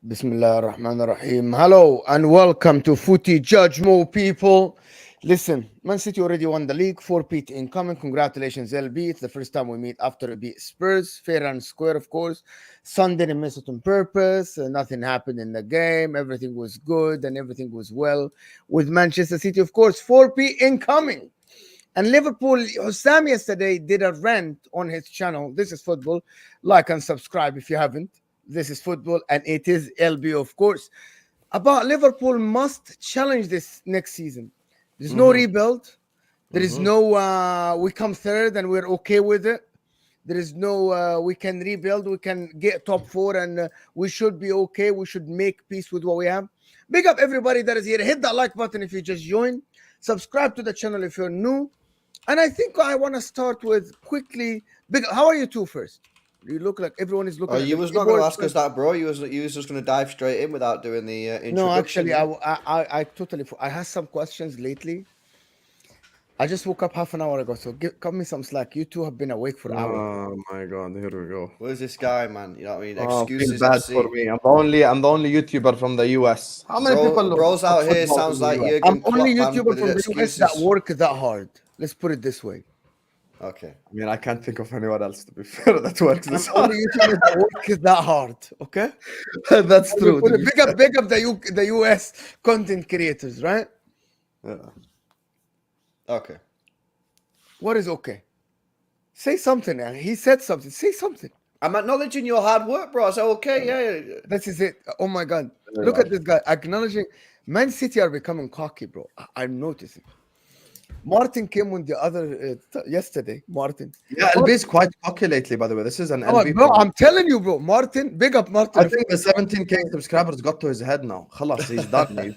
Bismillah ar-Rahman ar-Rahim. Hello and welcome to Footy Judge Mo people. Listen, Man City already won the league, 4-peat incoming. Congratulations, LB. It's the first time we meet after we beat Spurs. Fair and square, of course. Son didn't miss it on purpose. Nothing happened in the game. Everything was good and everything was well with Manchester City, of course. 4-peat incoming. And Liverpool, Husam yesterday did a rant on his channel. This is football. Like and subscribe if you haven't. This is football, and it is LB, of course. About Liverpool must challenge this next season. There's no rebuild. There is no we come third and we're okay with it. There is no we can rebuild. We can get top four and we should be okay. We should make peace with what we have. Big up everybody that is here. Hit that like button if you just joined. Subscribe to the channel if you're new. And I think I want to start with quickly. How are you two first? You look like everyone is looking. Oh, you was not going to ask us that, bro. You was just going to dive straight in without doing the introduction. No, actually, I totally. I had some questions lately. I just woke up half an hour ago, so give me some slack. You two have been awake for hours. Oh my god, here we go. Where's this guy, man? You know what I mean? Excuses. Excuses. Bad for me. I'm the only YouTuber from the US. How many people? Bros out here sounds like Jurgen I'm only Klopp, YouTuber man, from the US that work that hard. Let's put it this way. Okay. I mean, I can't think of anyone else, to be fair, that works this hard. Only YouTuber that work that hard. Okay, that's true. Big up the US content creators, right? Yeah. Okay. What is okay? Say something. He said something. Say something. I'm acknowledging your hard work, bro. So okay, yeah. This is it. Oh my God. Look at this guy acknowledging. Man City are becoming cocky, bro. I'm noticing. Martin came on the other yesterday. Martin. Yeah, LB is quite cocky lately, by the way. This is an LB. Bro, I'm telling you, bro. Martin, big up Martin. I think the 17K subscribers got to his head now. Khalas, he's done.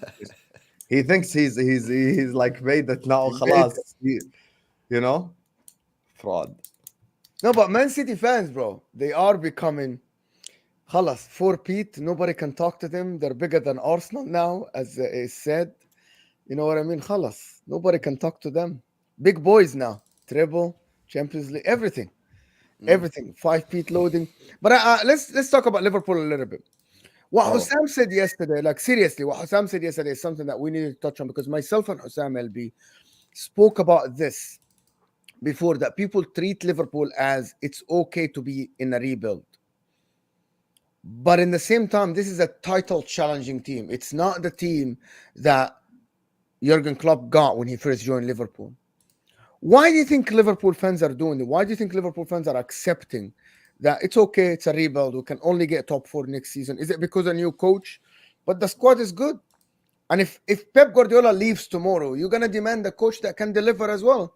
He thinks he's like made it now. Khalas. You know? Fraud. No, but Man City fans, bro, they are becoming khalas, 4-peat. Nobody can talk to them. They're bigger than Arsenal now, as is said. You know what I mean? Khalas. Nobody can talk to them. Big boys now. Treble, Champions League, everything. Everything. 5-peat loading. But let's talk about Liverpool a little bit. What Husam said yesterday, like seriously, what Husam said yesterday is something that we need to touch on because myself and Husam LB spoke about this before, that people treat Liverpool as it's okay to be in a rebuild. But in the same time, this is a title challenging team. It's not the team that Jurgen Klopp got when he first joined Liverpool. Why do you think Liverpool fans are doing it? Why do you think Liverpool fans are accepting that it's okay, it's a rebuild, we can only get top four next season? Is it because a new coach? But the squad is good. And if Pep Guardiola leaves tomorrow, you're going to demand a coach that can deliver as well.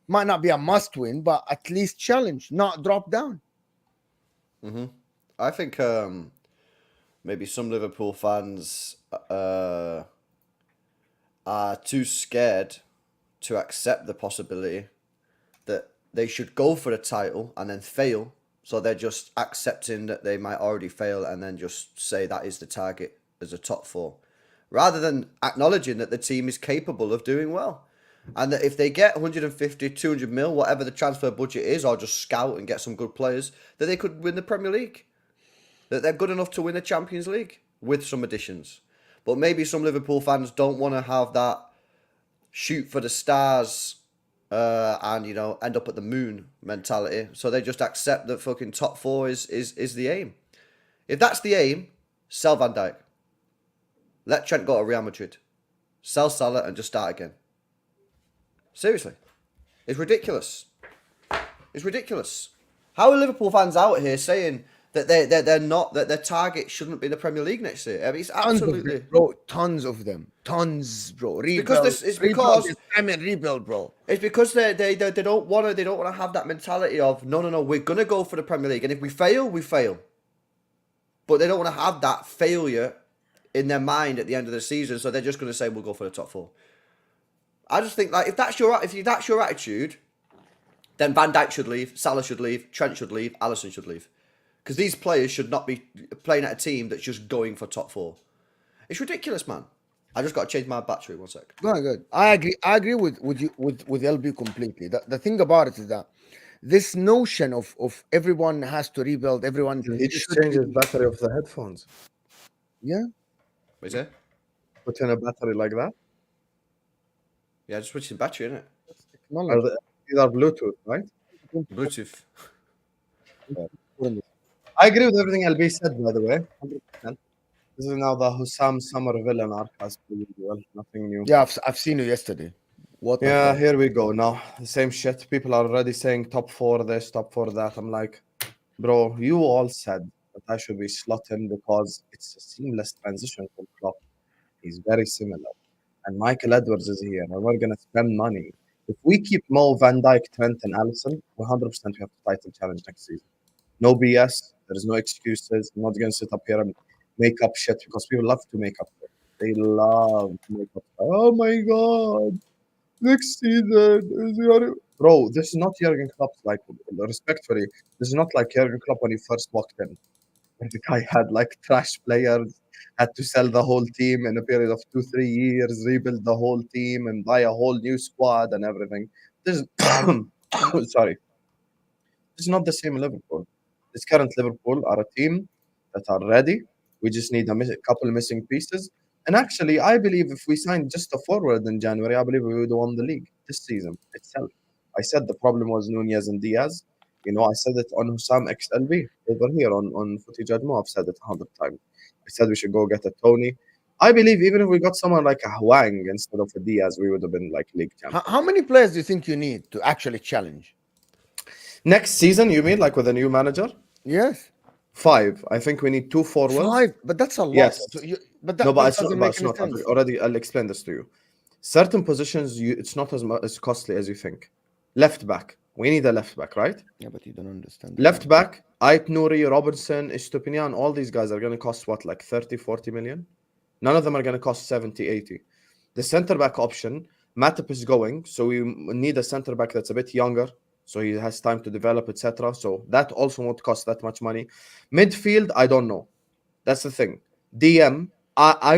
Might not be a must-win, but at least challenge, not drop down. I think maybe some Liverpool fans are too scared to accept the possibility that they should go for the title and then fail. So they're just accepting that they might already fail and then just say that is the target as a top four, rather than acknowledging that the team is capable of doing well. And that if they get 150, 200 mil, whatever the transfer budget is, or just scout and get some good players, that they could win the Premier League. That they're good enough to win the Champions League with some additions. But maybe some Liverpool fans don't want to have that shoot for the stars and, you know, end up at the moon mentality. So they just accept that fucking top four is the aim. If that's the aim, sell Van Dijk. Let Trent go to Real Madrid. Sell Salah and just start again. Seriously. It's ridiculous. It's ridiculous. How are Liverpool fans out here saying that they're not, that their target shouldn't be the Premier League next year? I mean, it's absolutely... Tons of them. Tons, bro. Rebuild. Rebuild, bro. It's because they don't want to have that mentality of, no, we're going to go for the Premier League. And if we fail, we fail. But they don't want to have that failure in their mind at the end of the season. So they're just going to say, we'll go for the top four. I just think, like, if that's your attitude, then Van Dijk should leave, Salah should leave, Trent should leave, Alisson should leave. Because these players should not be playing at a team that's just going for top four. It's ridiculous, man. I just got to change my battery. 1 sec. Good. I agree with you with LB completely. The thing about it is that this notion of everyone has to rebuild, everyone He just should changes be, battery of the headphones. yeah. What is it? Put in a battery like that. Yeah, just switching battery, innit? Technology. These are Bluetooth, right? Bluetooth. I agree with everything LB said, by the way. 100%. This is now the Husam Summer Villain Arc as per usual. Nothing new. Yeah, I've seen you yesterday. What the Yeah, fuck? here we go now. The same shit. People are already saying top 4 this, top 4 that. I'm like, bro, you all said that I should be slotting because it's a seamless transition from Klopp. He's very similar. And Michael Edwards is here, and we're going to spend money. If we keep Mo, Van Dijk, Trent, and Allison, 100% we have to title challenge next season. No BS. There's no excuses. I'm not going to sit up here and make up shit because people love to make up shit. They love to make up. Oh my God. Next season is your... Bro, this is not Jurgen Klopp's, like, respectfully, this is not like Jurgen Klopp when he first walked in. Where the guy had like trash players, had to sell the whole team in a period of 2-3 years, rebuild the whole team and buy a whole new squad and everything. This is sorry. This is not the same Liverpool. This current Liverpool are a team that are ready. We just need a couple missing pieces. And actually, I believe if we signed just a forward in January, I believe we would have won the league this season itself. I said the problem was Nunez and Diaz. You know, I said it on Husam XLB over here on Footy Judgmo. I've said it 100 times. I said we should go get a Tony. I believe even if we got someone like a Hwang instead of a Diaz, we would have been like league champion. How many players do you think you need to actually challenge? Next season, you mean like with a new manager? Yes. 5. I think we need 2 forwards. 5, but that's a lot. Yes. So but that, No, but that it's not, doesn't but make it's any not. sense. Already, I'll explain this to you. Certain positions, it's not as costly as you think. Left back. We need a left back, right? Yeah, but you don't understand. Left back, Ait Nouri, Robertson, Estupinian, all these guys are going to cost what, like 30, 40 million? None of them are going to cost 70, 80. The center back option, Matip is going, so we need a center back that's a bit younger, so he has time to develop, etc. So that also won't cost that much money. Midfield, I don't know. That's the thing. DM, I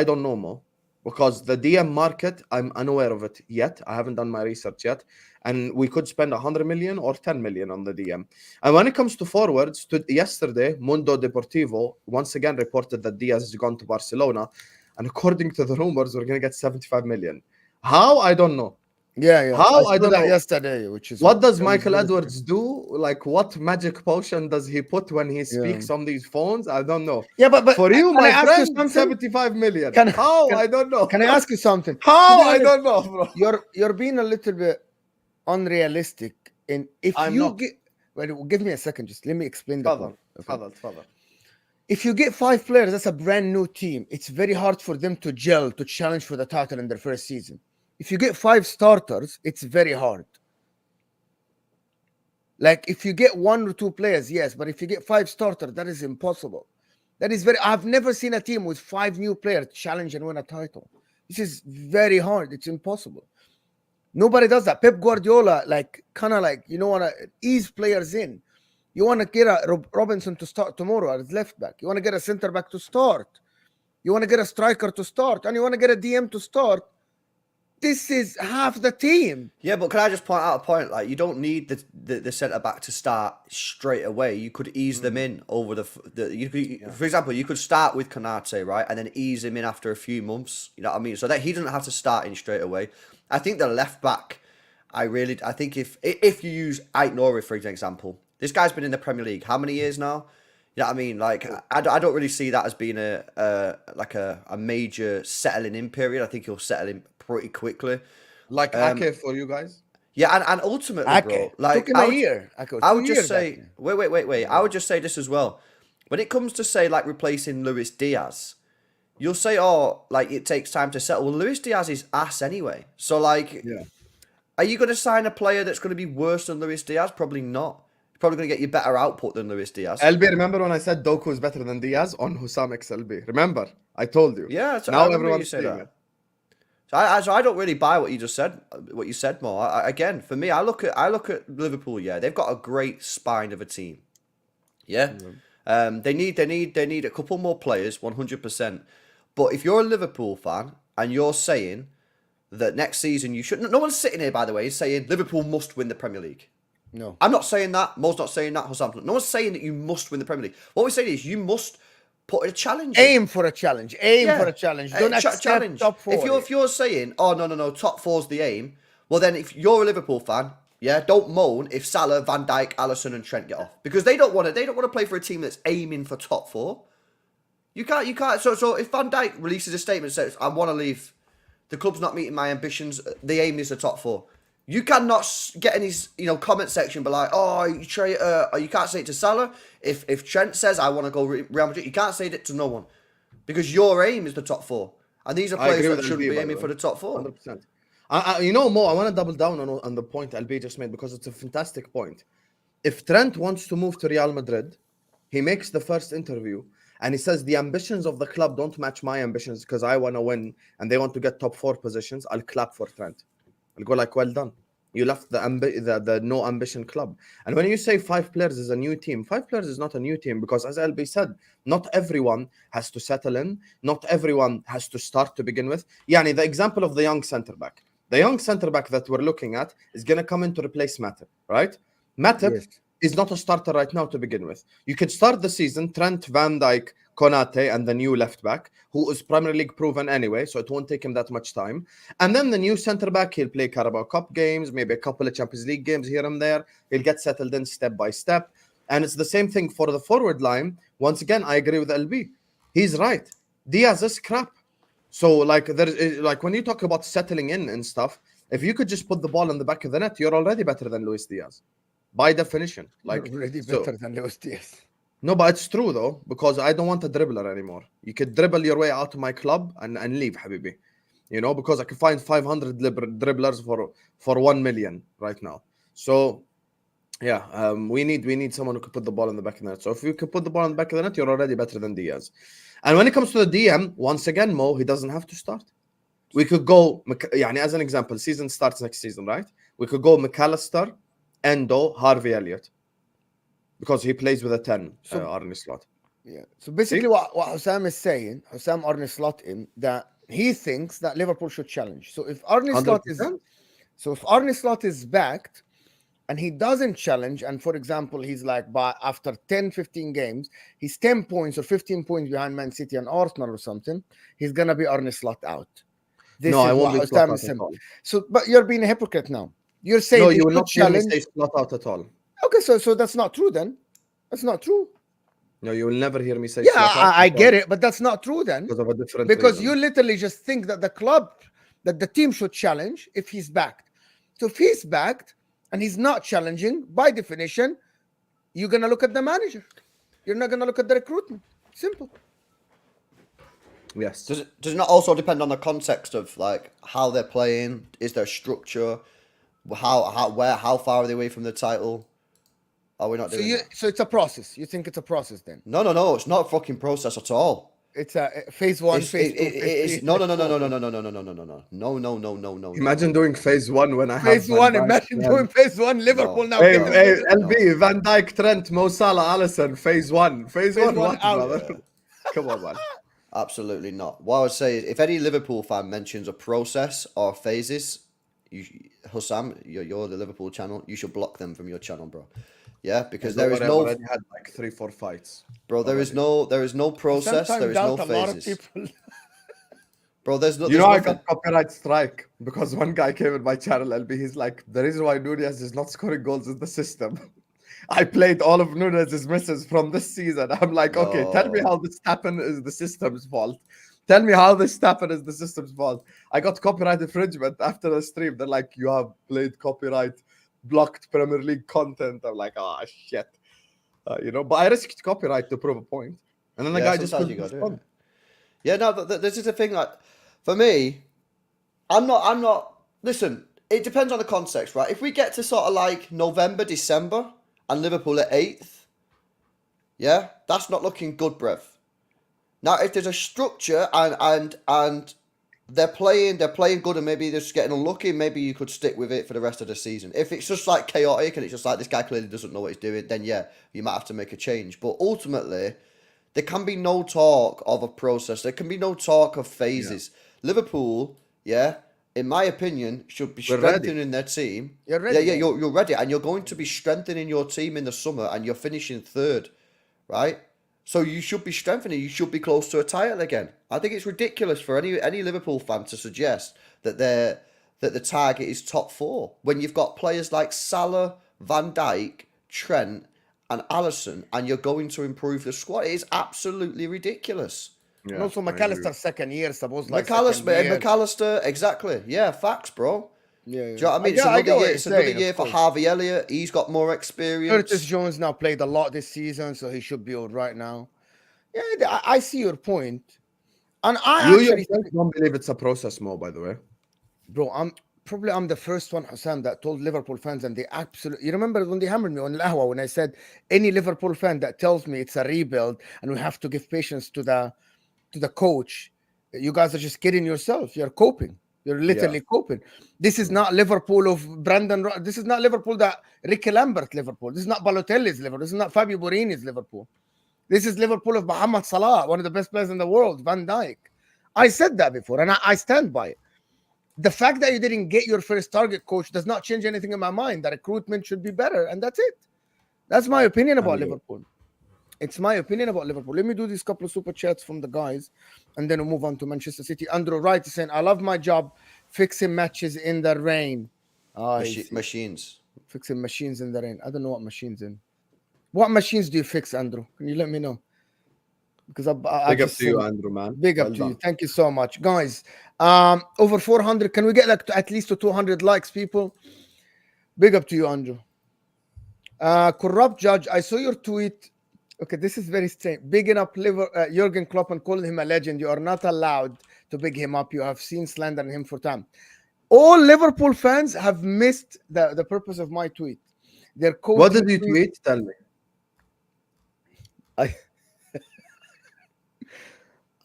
don't know more because the DM market, I'm unaware of it yet. I haven't done my research yet. And we could spend 100 million or 10 million on the DM. And when it comes to forwards, yesterday, Mundo Deportivo once again reported that Diaz has gone to Barcelona. And according to the rumors, we're going to get 75 million. How? I don't know. Yeah. How? I don't that know. Yesterday, which is What does Michael Edwards do? Like, what magic potion does he put when he speaks on these phones? I don't know. Yeah, but For you, my I ask you friend, something? 75 million. How? I don't know. Can I ask you something? How? I don't know, bro. You're being a little bit unrealistic. And if I'm you not. get, well, give me a second. Just let me explain that. Tfadal. If you get 5 players, that's a brand new team. It's very hard for them to gel, to challenge for the title in their first season. If you get 5 starters, it's very hard. Like if you get 1 or 2 players, yes, but if you get 5 starters, that is impossible. That is I've never seen a team with 5 new players challenge and win a title. This is very hard. It's impossible. Nobody does that. Pep Guardiola, like, kind of like, you don't want to ease players in. You want to get a Robinson to start tomorrow as left back. You want to get a center back to start. You want to get a striker to start. And you want to get a DM to start. This is half the team. Yeah, but can I just point out a point? Like, you don't need the centre back to start straight away. You could ease them in over for example, you could start with Konate, right, and then ease him in after a few months. You know what I mean? So that he doesn't have to start in straight away. I think the left back, I think if you use Ait Nouri for example, this guy's been in the Premier League how many years now? You know what I mean? Like, I don't really see that as being a major settling in period. I think he'll settle in pretty quickly. Like Ake for you guys? Yeah, and ultimately, bro, like, took him a year. I would just say, wait. I would just say this as well. When it comes to, say, like, replacing Luis Diaz, you'll say, oh, like, it takes time to settle. Well, Luis Diaz is ass anyway. So, like, are you going to sign a player that's going to be worse than Luis Diaz? Probably not. Probably going to get you better output than Luis Diaz. LB, remember when I said Doku is better than Diaz on Husam XLB? Remember? I told you. Yeah, so now everyone's saying that. So I don't really buy what you just said. What you said more. Again, for me, I look at Liverpool. Yeah, they've got a great spine of a team. Yeah, they need a couple more players, 100%. But if you're a Liverpool fan and you're saying that next season you should, no one's sitting here, by the way, saying Liverpool must win the Premier League. No. I'm not saying that. Mo's not saying that. Husam. No one's saying that you must win the Premier League. What we're saying is you must put a challenge. Aim for a challenge. Aim for a challenge. Don't accept challenge. top four. If you're saying, oh no, top four's the aim. Well, then if you're a Liverpool fan, yeah, don't moan if Salah, Van Dijk, Alisson, and Trent get off because they don't want to. They don't want to play for a team that's aiming for top four. You can't. So if Van Dijk releases a statement that says, "I want to leave, the club's not meeting my ambitions. The aim is the top four." You cannot get in his comment section, but like, oh, you traitor. You can't say it to Salah. If Trent says, "I want to go Real Madrid," you can't say it to no one because your aim is the top four, and these are players that shouldn't be aiming for the top four. 100%. Mo, I want to double down on the point LB just made because it's a fantastic point. If Trent wants to move to Real Madrid, he makes the first interview and he says the ambitions of the club don't match my ambitions because I want to win and they want to get top four positions. I'll clap for Trent. I'll go like, well done. You left the no ambition club. And when you say 5 players is a new team, 5 players is not a new team because as LB said, not everyone has to settle in. Not everyone has to start to begin with. Yani, the example of the young centre-back. The young centre-back that we're looking at is going to come in to replace Matip, right? Matip is not a starter right now to begin with. You could start the season, Trent, Van Dijk, Konate, and the new left-back, who is Premier League proven anyway, so it won't take him that much time. And then the new centre-back, he'll play Carabao Cup games, maybe a couple of Champions League games here and there. He'll get settled in step by step. And it's the same thing for the forward line. Once again, I agree with LB. He's right. Diaz is crap. So, like when you talk about settling in and stuff, if you could just put the ball in the back of the net, you're already better than Luis Diaz. By definition. Like, you're already better than Luis Diaz. No, but it's true though, because I don't want a dribbler anymore. You could dribble your way out of my club and leave, Habibi. Because I can find 500 dribblers for 1 million right now. So, yeah, we need someone who can put the ball in the back of the net. So if you can put the ball in the back of the net, you're already better than Diaz. And when it comes to the DM, once again, Mo, he doesn't have to start. We could go, as an example, season starts next season, right? We could go McAllister, Endo, Harvey Elliott. Because he plays with a 10, Arne Slot. Yeah. So basically what Husam is saying, Husam Arne Slot him, that he thinks that Liverpool should challenge. So if Arne Slot is backed and he doesn't challenge, and for example, he's like after 10, 15 games, he's 10 points or 15 points behind Man City and Arsenal or something, he's gonna be Arne Slot out. I won't be Slot out at all. So but you're being a hypocrite now. You're saying no, you will not challenge. Say Slot out at all. Okay, so that's not true then. That's not true. No, you will never hear me say. Yeah, I get it, but that's not true then. Because of a different because reason. You literally just think that the team should challenge if he's backed. So if he's backed and he's not challenging, by definition, you're gonna look at the manager. You're not gonna look at the recruitment. Simple. Yes. Does it not also depend on the context of like how they're playing? Is there structure? How far are they away from the title? Are we not doing that? So it's a process. You think it's a process then? No. It's not a fucking process at all. It's a phase 1, phase 2. It's no. Imagine doing phase 1 when I phase have 1. Imagine doing phase 1. Liverpool now. Hey, LB, Van Dijk, Trent, Mo Salah, Alisson, phase 1. Phase 1 what, brother? Come on, man. Absolutely not. What I would say is, if any Liverpool fan mentions a process or phases, Husam, you're the Liverpool channel. You should block them from your channel, bro. Yeah, because there is no. Already had like 3-4 fights, bro. There is no process. There is no phases, bro. There's no. I got copyright strike because one guy came in my channel, LB. He's like, the reason why Nunez is not scoring goals is the system. I played all of Nunez's misses from this season. I'm like, okay, tell me how this happened is the system's fault. Tell me how this happened is the system's fault. I got copyright infringement after the stream. They're like, you have played copyright blocked Premier League content. I'm like, oh shit, But I risked copyright to prove a point, and then the guy just couldn't respond. Yeah, no, but this is the thing. Like, for me, I'm not. Listen, it depends on the context, right? If we get to sort of like November, December, and Liverpool at 8th, yeah, that's not looking good, bruv. Now, if there's a structure and they're playing good and maybe they're just getting unlucky, maybe you could stick with it for the rest of the season. If it's just like chaotic and it's just like this guy clearly doesn't know what he's doing, then yeah, you might have to make a change. But ultimately, there can be no talk of a process. There can be no talk of phases. Yeah. Liverpool, yeah, in my opinion, should be We're ready. strengthening their team. You're ready, Yeah, yeah. you're ready, and you're going to be strengthening your team in the summer, and you're finishing third, right? So you should be strengthening. You should be close to a title again. I think it's ridiculous for any Liverpool fan to suggest that the target is top four when you've got players like Salah, Van Dijk, Trent, and Alisson, and you're going to improve the squad. It is absolutely ridiculous. Yeah, And also I agree. McAllister's second year, suppose like second McAllister, exactly. Yeah, facts, bro. Yeah, Do you know what I mean? I get what you're It's another saying, year of for course. Harvey Elliott. He's got more experience. Curtis Jones now played a lot this season, so he should be all right now. Yeah, I see your point. And I You actually yourself don't believe it's a process, Mo, by the way. bro, I'm the first one, Husam, that told Liverpool fans, and they absolutely. You remember when they hammered me on Lahwa when I said any Liverpool fan that tells me it's a rebuild and we have to give patience to the coach, you guys are just kidding yourself. You're coping. You're literally coping. This is not Liverpool of This is not Liverpool that Ricky Lambert Liverpool. This is not Balotelli's Liverpool. This is not Fabio Borini's Liverpool. This is Liverpool of Mohamed Salah, one of the best players in the world, Van Dijk. I said that before, and I stand by it. The fact that you didn't get your first target coach does not change anything in my mind. The recruitment should be better, and that's it. That's my opinion about Liverpool. It's my opinion about Liverpool. Let me do these couple of super chats from the guys, and then we'll move on to Manchester City. Andrew Wright is saying, I love my job fixing matches in the rain. Machines. Fixing machines in the rain. I don't know what machines in. What machines do you fix, Andrew? Can you let me know? Because I Big up just to you, said- Andrew, man. Big up Well to done. you. Thank you so much. Guys, over 400. Can we get like at least to 200 likes, people? Big up to you, Andrew. Corrupt Judge, I saw your tweet. Okay, this is very strange. Bigging up Jurgen Klopp and calling him a legend. You are not allowed to big him up. You have seen slandering him for time. All Liverpool fans have missed the purpose of my tweet. They're What quoting did you tweet? Tell me.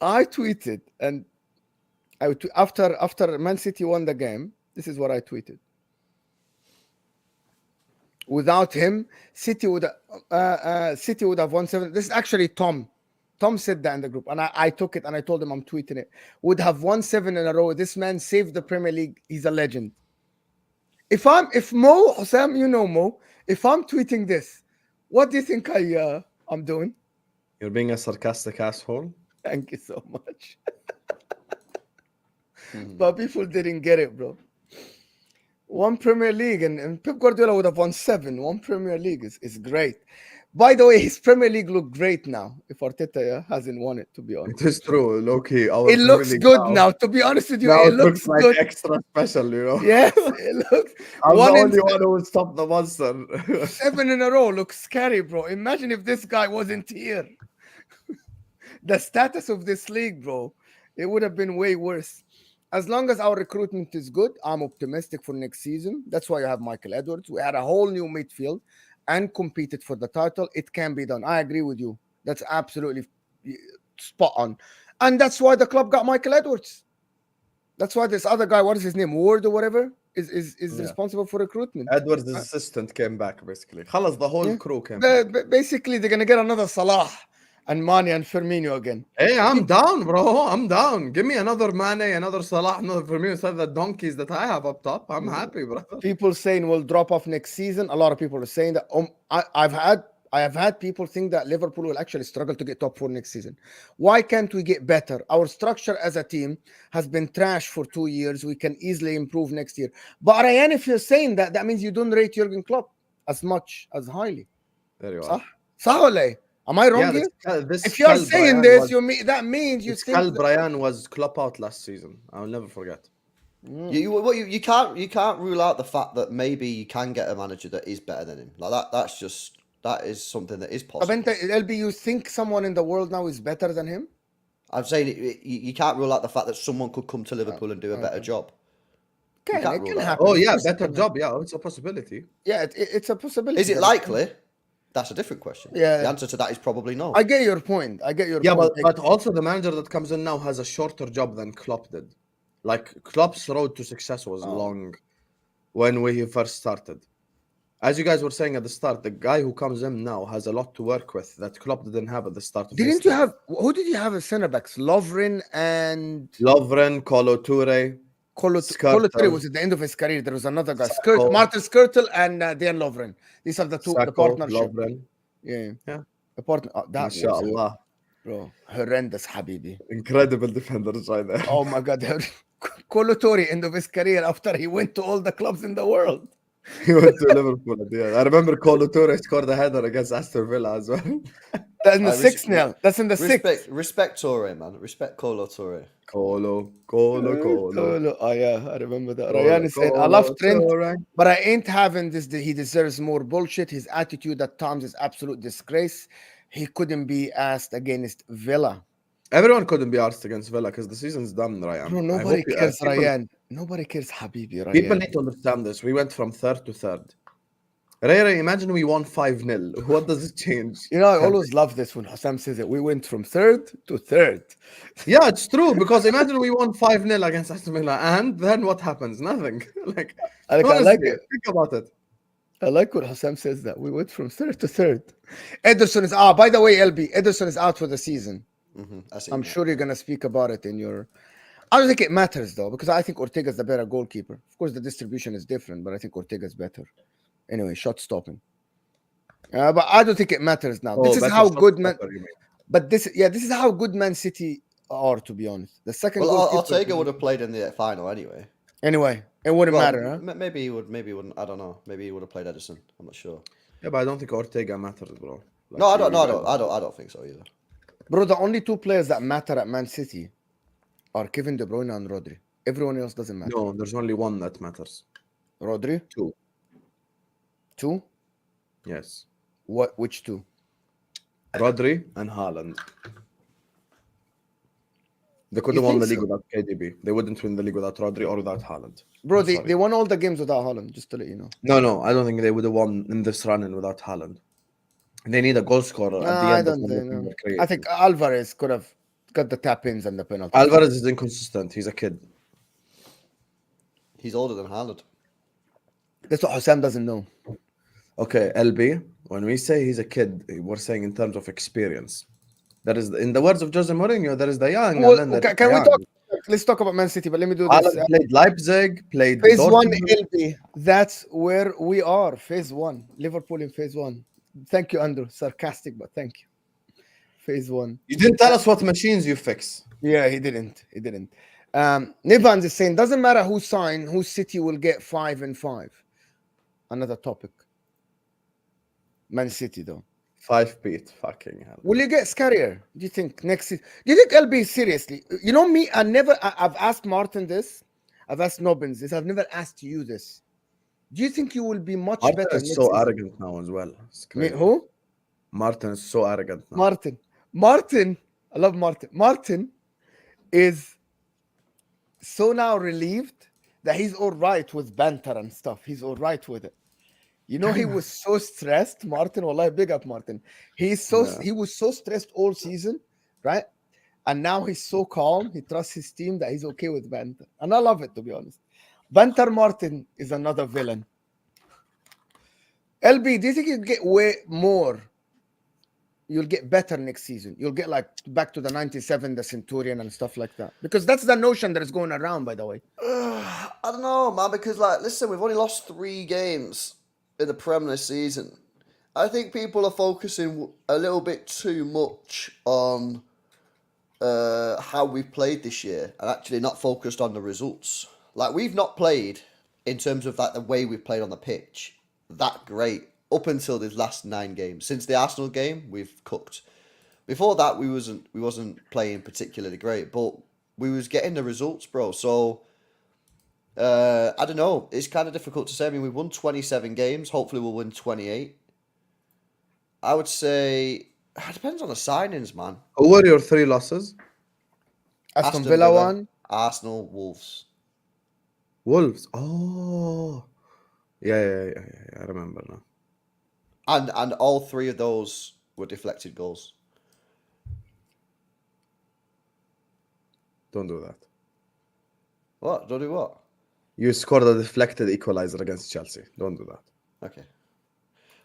I tweeted, and after Man City won the game, this is what I tweeted. Without him, City would have won 7. This is actually Tom. Tom said that in the group, and I took it and I told him I'm tweeting it. Would have won 7 in a row. This man saved the Premier League. He's a legend. If Mo, Husam, you know Mo, if I'm tweeting this, what do you think I'm doing? You're being a sarcastic asshole. Thank you so much. But people didn't get it, bro. One Premier League, and Pep Guardiola would have won 7. One Premier League is great. By the way, his Premier League look great now. If Arteta hasn't won it, to be honest. It is true, low-key. It looks good now. To be honest with you, Now it looks like good. extra special, you know. Yes, it looks. I'm one the in only one who will stop the monster. 7 in a row looks scary, bro. Imagine if this guy wasn't here. The status of this league, bro, it would have been way worse. As long as our recruitment is good, I'm optimistic for next season. That's why you have Michael Edwards. We had a whole new midfield and competed for the title. It can be done. I agree with you. That's absolutely spot on. And that's why the club got Michael Edwards. That's why this other guy, what is his name, Ward or whatever, is responsible for recruitment. Edwards' assistant came back, basically. Khalas, the whole crew came back. Basically, they're going to get another Salah and Mane and Firmino again. Hey, I'm down, bro. I'm down. Give me another Mane, another Salah, another Firmino instead of the donkeys that I have up top. I'm happy, bro. People saying we'll drop off next season. A lot of people are saying that. I have had people think that Liverpool will actually struggle to get top 4 next season. Why can't we get better? Our structure as a team has been trash for 2 years. We can easily improve next year. But Ryan, if you're saying that, that means you don't rate Jurgen Klopp as much as highly. There you are. Sahole. Am I wrong here? If you're saying this, that means you think Brian was Klopp out last season. I'll never forget. You can't rule out the fact that maybe you can get a manager that is better than him. Like that is something that is possible. LB, you think someone in the world now is better than him? I'm saying you can't rule out the fact that someone could come to Liverpool and do a better job. It can happen. Oh yeah, better job. Yeah, it's a possibility. Yeah, it's a possibility. Is it likely? That's a different question. Yeah. The answer to that is probably no. I get your point. Yeah, but also the manager that comes in now has a shorter job than Klopp did. Like Klopp's road to success was long when he first started. As you guys were saying at the start, the guy who comes in now has a lot to work with that Klopp didn't have at the start. Who did you have as centre backs? Lovren, Kolo Toure. Colo was at the end of his career. There was another guy, Sacco. Martin Skirtle and Dan Lovren. These are the two, the Sacco, partnership. Lovren. Yeah. Yeah. The partner. That was, MashaAllah. bro, horrendous, Habibi. Incredible defenders right there. Oh my God. Colo Torre, end of his career after he went to all the clubs in the world. He went to Liverpool at the end. I remember Colo Torre scored a header against Aston Villa as well. That's in the 6 now. That's in the 6. Respect Torre, man. Respect Colo Torre. Colo. Oh yeah, I remember that. Colo, Ryan said, "I love Trent, Torre. but I ain't having this. He deserves more bullshit. His attitude at times is absolute disgrace. He couldn't be asked against Villa. Everyone couldn't be asked against Villa because the season's done, Ryan. Bro, nobody cares, Ryan. Nobody cares, Habibi, Ryan. People need to understand this. We went from third to third. Raya, imagine we won 5-0. What does it change? You know, I always love this when Husam says it. We went from third to third. Yeah, it's true. Because imagine we won 5-0 against Aston Villa, and then what happens? Nothing. I like it. Think about it. I like when Husam says that. We went from third to third. Ederson is out. By the way, LB, Ederson is out for the season. I'm sure you're going to speak about it in your... I don't think it matters, though, because I think Ortega's the better goalkeeper. Of course, the distribution is different, but I think Ortega's better. Anyway, shot stopping. But I don't think it matters now. This is how good Man... But this is how good Man City are, to be honest. The second goalkeeper... Ortega would have played in the final anyway. Anyway, it wouldn't matter, huh? Maybe he would, maybe he wouldn't. I don't know. Maybe he would have played Edison. I'm not sure. Yeah, but I don't think Ortega matters, bro. No, I don't think so either. Bro, the only two players that matter at Man City are Kevin De Bruyne and Rodri. Everyone else doesn't matter. No, there's only one that matters. Rodri? Two? Yes. What? Which two? Rodri and Haaland. They could have won the league without KDB. They wouldn't win the league without Rodri or without Haaland. Bro, they won all the games without Haaland, just to let you know. No, I don't think they would have won in this run without Haaland. They need a goal scorer at the end. I think Alvarez could have got the tap-ins and the penalty. Alvarez is inconsistent. He's a kid. He's older than Haaland. That's what Husam doesn't know. Okay, LB, when we say he's a kid, we're saying in terms of experience. That is, in the words of Jose Mourinho, there is the young. Well, and then can we talk? Let's talk about Man City, but let me do this. Played Leipzig, played Phase Dortmund. 1 LB. That's where we are. Phase 1. Liverpool in Phase 1. Thank you, Andrew. Sarcastic, but thank you. Phase 1. You didn't tell us what machines you fix. Yeah, he didn't. Nivans is saying, doesn't matter who sign, whose City will get 5 and 5. Another topic. Man City, though. 5 beat. Fucking hell. Will you get Scarier? Do you think next season? Do you think LB seriously? You know me, I've asked Martin this. I've asked Nobbins this. I've never asked you this. Do you think you will be much Martin better? is so arrogant now as well. Who? Martin is so arrogant now. Martin. I love Martin. Martin is so now relieved that he's all right with banter and stuff. He's all right with it. You know, he was so stressed, Martin. Wallahi, big up, Martin. He was so stressed all season, right? And now he's so calm. He trusts his team that he's okay with banter. And I love it, to be honest. Banter Martin is another villain. LB, do you think you'll get way more? You'll get better next season. You'll get like back to the 97, the Centurion and stuff like that. Because that's the notion that is going around, by the way. I don't know, man, because listen, we've only lost 3 games in the Premier this season. I think people are focusing a little bit too much on how we've played this year and actually not focused on the results. We've not played in terms of the way we've played on the pitch that great up until these last 9 games. Since the Arsenal game, we've cooked. Before that, we wasn't playing particularly great, but we was getting the results, bro. So I don't know. It's kind of difficult to say. I mean, we won 27 games. Hopefully, we'll win 28. I would say it depends on the signings, man. Who were your 3 losses? Aston Villa 1, Arsenal, Wolves. Oh, yeah. I remember now. And all 3 of those were deflected goals. Don't do that. What? Don't do what? You scored a deflected equalizer against Chelsea. Don't do that. Okay.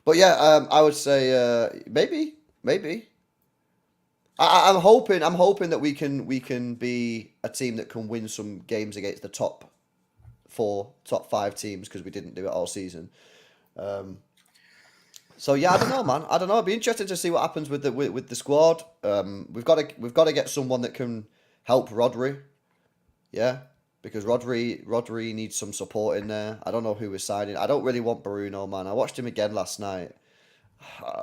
But yeah, I would say maybe. I'm hoping that we can be a team that can win some games against the top top 5 teams because we didn't do it all season. So yeah, I don't know, man. I don't know. It'd be interesting to see what happens with the squad. We've got to get someone that can help Rodri. Yeah, because Rodri needs some support in there. I don't know who we're signing. I don't really want Bruno, man. I watched him again last night.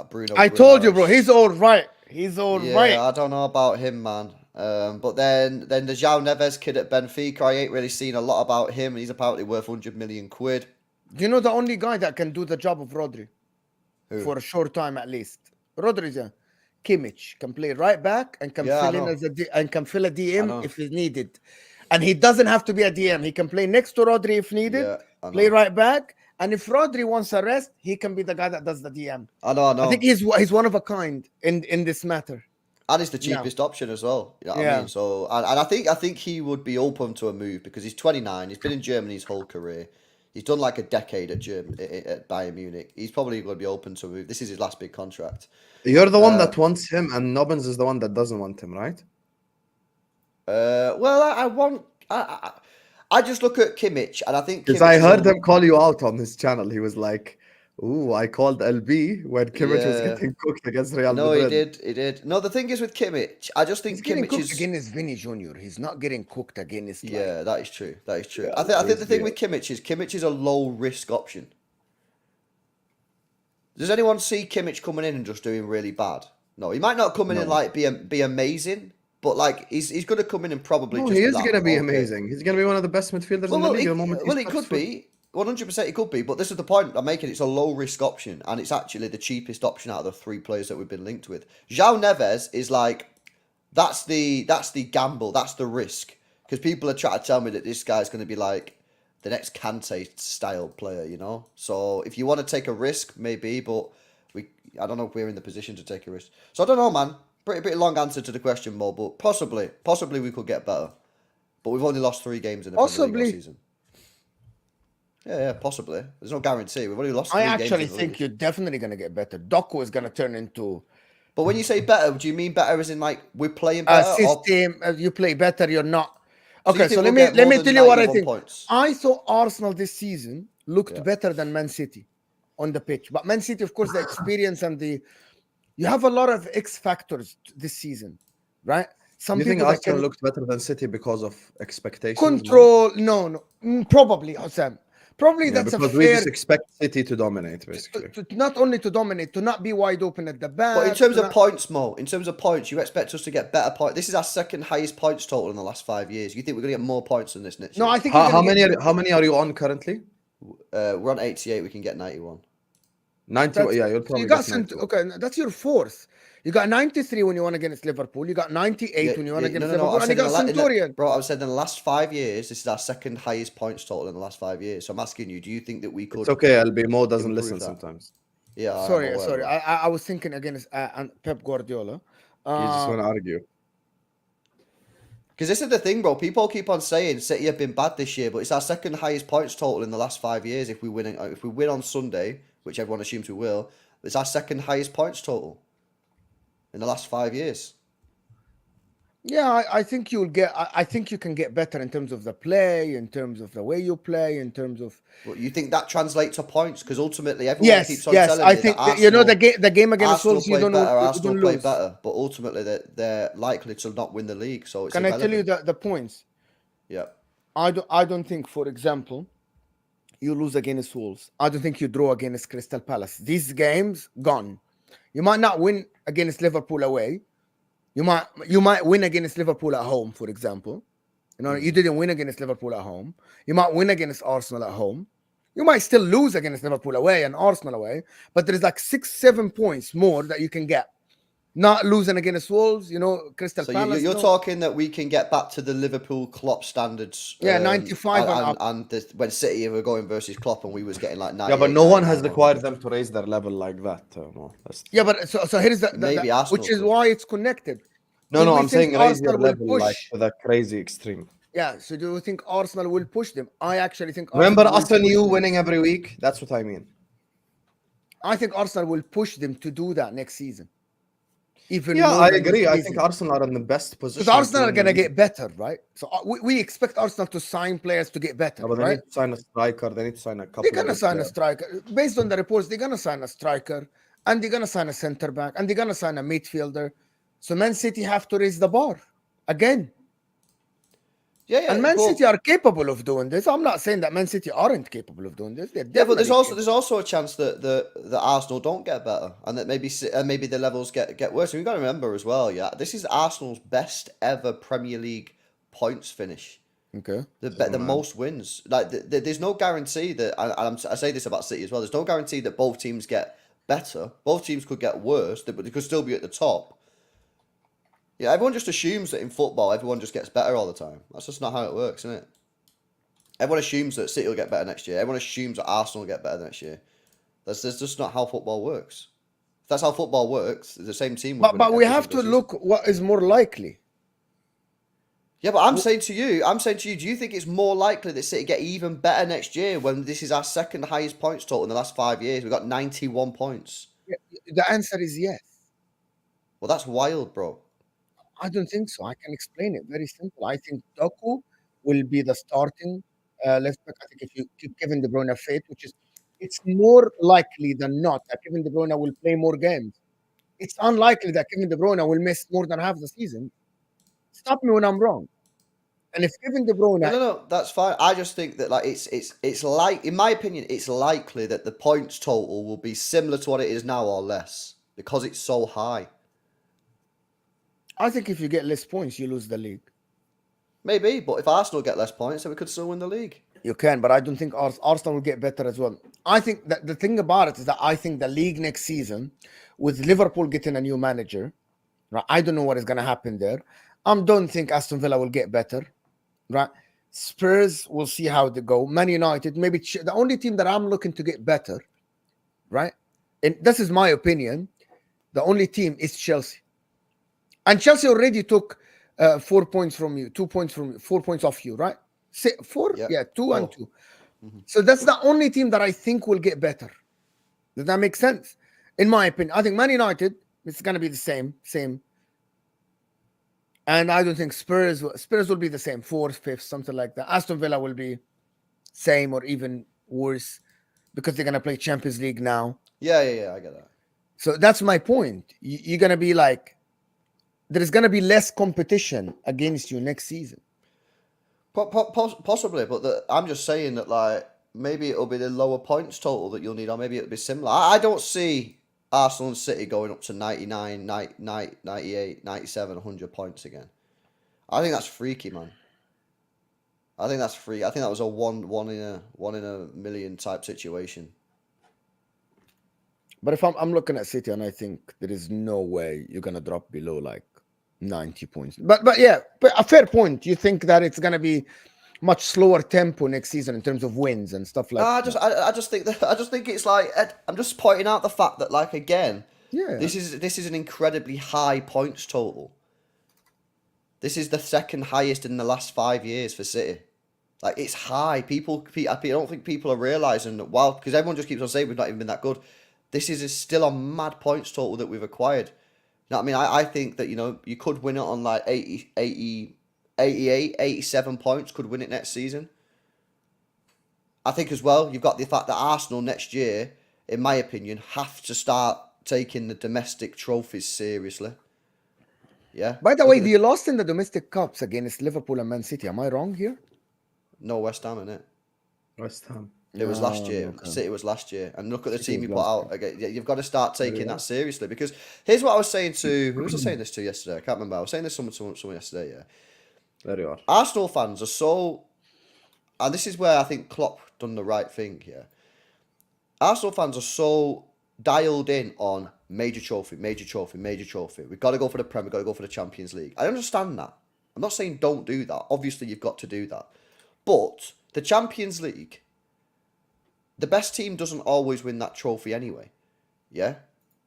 Bruno. I told you, bro. He's all right. He's all right. Yeah, I don't know about him, man. But then the João Neves kid at Benfica, I ain't really seen a lot about him. He's apparently worth 100 million quid. Do you know the only guy that can do the job of Rodri? Who? For a short time at least. Rodri's Kimmich can play right back and can fill in and can fill a DM if he's needed. And he doesn't have to be a DM. He can play next to Rodri if needed. Play right back. And if Rodri wants a rest, he can be the guy that does the DM. I know. I think he's one of a kind in this matter. And it's the cheapest option as well. You know what I mean? So and I think he would be open to a move because he's 29. He's been in Germany his whole career. He's done like a decade at Bayern Munich. He's probably going to be open to a move. This is his last big contract. You're the one that wants him, and Nobbins is the one that doesn't want him, right? Well, I just look at Kimmich, and I think because I heard him call you out on his channel. He was like, "Ooh, I called LB when Kimmich was getting cooked against Real Madrid." No, he did. No, the thing is with Kimmich, I just think Kimmich is against Vinny Jr. He's not getting cooked against. Yeah, that is true. Yeah, I think the thing with Kimmich is a low risk option. Does anyone see Kimmich coming in and just doing really bad? No, he might not come in and like be amazing, but like he's going to come in and probably. No, he is going to be amazing. He's going to be one of the best midfielders in the league at the moment. Well, it could be. 100% it could be, but this is the point I'm making. It's a low risk option, and it's actually the cheapest option out of the 3 players that we've been linked with. João Neves is like that's the gamble, that's the risk, because people are trying to tell me that this guy's going to be like the next Kante style player, you know. So if you want to take a risk, maybe, but I don't know if we're in the position to take a risk. So I don't know, man. Pretty long answer to the question, Mo, but possibly we could get better. But we've only lost 3 games in the Premier League all season. Yeah, possibly. There's no guarantee. We've only lost 3 games. I actually think you're definitely going to get better. Doku is going to turn into... But when you say better, do you mean better as in like we're playing better? System, you play better, you're not... Okay, so let me tell you what I think. Points? I thought Arsenal this season looked better than Man City on the pitch. But Man City, of course, the experience and you have a lot of X factors this season, right? You think Arsenal looked better than City because of expectations? Control, no. Probably, Husam. Probably that's a fair... Because we just expect City to dominate, basically. Not only to dominate, to not be wide open at the back. But in terms of points, Mo, you expect us to get better points. This is our second highest points total in the last 5 years. You think we're going to get more points than this next year? No, I think... How many are you on currently? We're on 88. We can get 91. 91, yeah, you'll probably get 91. Okay, that's your 4th. You got 93 when you won against Liverpool. You got 98 when you won against Liverpool. And you got Centurion. Bro, I said in the last 5 years, this is our second highest points total in the last 5 years. So I'm asking you, do you think that we could... It's okay, LB. Mo doesn't listen sometimes. Yeah. Sorry. I was thinking against Pep Guardiola. You just want to argue. Because this is the thing, bro. People keep on saying City have been bad this year, but it's our second highest points total in the last 5 years. If we win on Sunday, which everyone assumes we will, it's our second highest points total in the last 5 years. Yeah, I think you'll get. I think you can get better in terms of the play, in terms of the way you play, in terms of. Well, you think that translates to points? Because ultimately, everyone keeps on telling me I think that Arsenal, the game against Wolves, you don't know. Arsenal play better, but ultimately they're likely to not win the league. So it's can I tell you the points? Yeah. I don't think, for example, you lose against Wolves. I don't think you draw against Crystal Palace. These games gone. You might not win against Liverpool away. You might win against Liverpool at home, for example. You know, you didn't win against Liverpool at home. You might win against Arsenal at home. You might still lose against Liverpool away and Arsenal away, but there's like 6-7 points more that you can get. Not losing against Wolves, Crystal Palace. You're talking that we can get back to the Liverpool Klopp standards. Yeah, 95 and when City were going versus Klopp and we was getting like 98. Yeah, but no one has required them to raise their level like that. No, but so here's the which is why it's connected. No, I'm saying raise their level like to that crazy extreme. Yeah, so do you think Arsenal will push them? I actually think. Remember us and you winning every week? That's what I mean. I think Arsenal will push them to do that next season. even Yeah, more I than this agree. I season. think Arsenal are in the best Because position to Arsenal are win the gonna league. get better, right? So we expect Arsenal to sign players to get better, No, but they right? need to sign a striker. They need to sign a They're couple of gonna good sign a players. striker. Based on the reports, they're gonna sign a striker, and they're gonna sign a center back, and they're gonna sign a midfielder. So Man City have to raise the bar again. Yeah, And yeah, Man but City are capable of doing this. I'm not saying that Man City aren't capable of doing this. They're yeah, but there's definitely also capable. a chance that the Arsenal don't get better, and that maybe the levels get worse. And we've got to remember as well, yeah, this is Arsenal's best ever Premier League points finish. Okay. The most wins. Like there's no guarantee that, I say this about City as well. There's no guarantee that both teams get better. Both teams could get worse, but they could still be at the top. Yeah, everyone just assumes that in football, everyone just gets better all the time. That's just not how it works, isn't it? Everyone assumes that City will get better next year. Everyone assumes that Arsenal will get better next year. That's just not how football works. If that's how football works, the same team would win it But we every have single to season. look what is more likely. Yeah, but I'm saying to you, do you think it's more likely that City get even better next year when this is our second highest points total in the last 5 years? We've got 91 points. The answer is yes. Well, that's wild, bro. I don't think so. I can explain it very simple. I think Doku will be the starting left back. I think if you keep Kevin De Bruyne fit, which is it's more likely than not that Kevin De Bruyne will play more games. It's unlikely that Kevin De Bruyne will miss more than half the season. Stop me when I'm wrong. And if Kevin De Bruyne, No, that's fine. I just think that like it's like, in my opinion, it's likely that the points total will be similar to what it is now or less because it's so high. I think if you get less points, you lose the league. Maybe, but if Arsenal get less points, then we could still win the league. You can, but I don't think Arsenal will get better as well. I think that the thing about it is that I think the league next season, with Liverpool getting a new manager, right? I don't know what is going to happen there. I don't think Aston Villa will get better, right? Spurs, we'll see how they go. Man United, maybe the only team that I'm looking to get better, right? And this is my opinion. The only team is Chelsea. And Chelsea already took 4 points from you, 2 points from you, 4 points off you, right? Four? Yeah. Yeah, 2 and 2. Mm-hmm. So that's the only team that I think will get better. Does that make sense? In my opinion, I think Man United, it's going to be the same. And I don't think Spurs will be the same, 4th, 5th, something like that. Aston Villa will be same or even worse because they're going to play Champions League now. Yeah, I get that. So that's my point. You're going to be like, there's going to be less competition against you next season. Possibly, but I'm just saying that like maybe it'll be the lower points total that you'll need, or maybe it'll be similar. I don't see Arsenal and City going up to 99, 98, 97, 100 points again. I think that's freaky, man. I think that's free. I think that was a one in a million type situation. But if I'm looking at City, and I think there is no way you're gonna drop below like 90 points. But yeah, but a fair point. You think that it's gonna be much slower tempo next season in terms of wins and stuff like that. I just think it's like, I'm just pointing out the fact that like again, Yeah. this is an incredibly high points total. This is the second highest in the last 5 years for City. Like it's high. I don't think people are realizing that. Wow, because everyone just keeps on saying we've not even been that good. This is still a mad points total that we've acquired. You know what I mean? I think that, you know, you could win it on like 80, 88, 87 points, could win it next season. I think as well, you've got the fact that Arsenal next year, in my opinion, have to start taking the domestic trophies seriously. Yeah. By the way, they lost in the domestic cups against Liverpool and Man City. Am I wrong here? No, West Ham, innit? West Ham. It was last year. Okay. City was last year. And look at the team was you put last out. Again, you've got to start taking that seriously. Because here's what I was saying to... Who was I saying this to yesterday? I can't remember. I was saying this to someone yesterday, yeah. There you are. Arsenal fans are so... And this is where I think Klopp done the right thing, yeah. Arsenal fans are so dialed in on major trophy. We've got to go for the Premier, we've got to go for the Champions League. I understand that. I'm not saying don't do that. Obviously, you've got to do that. But the Champions League... The best team doesn't always win that trophy anyway. Yeah?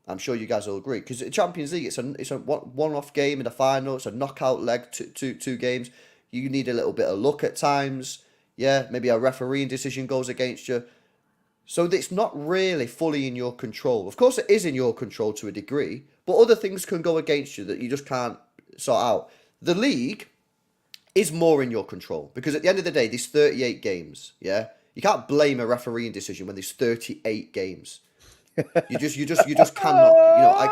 I'm sure you guys will agree. Because the Champions League, it's a one-off game in the final. It's a knockout leg, two games. You need a little bit of luck at times. Yeah? Maybe a refereeing decision goes against you. So it's not really fully in your control. Of course, it is in your control to a degree, but other things can go against you that you just can't sort out. The league is more in your control because at the end of the day, there's 38 games. Yeah, you can't blame a refereeing decision when there's 38 games. You just cannot. You know, like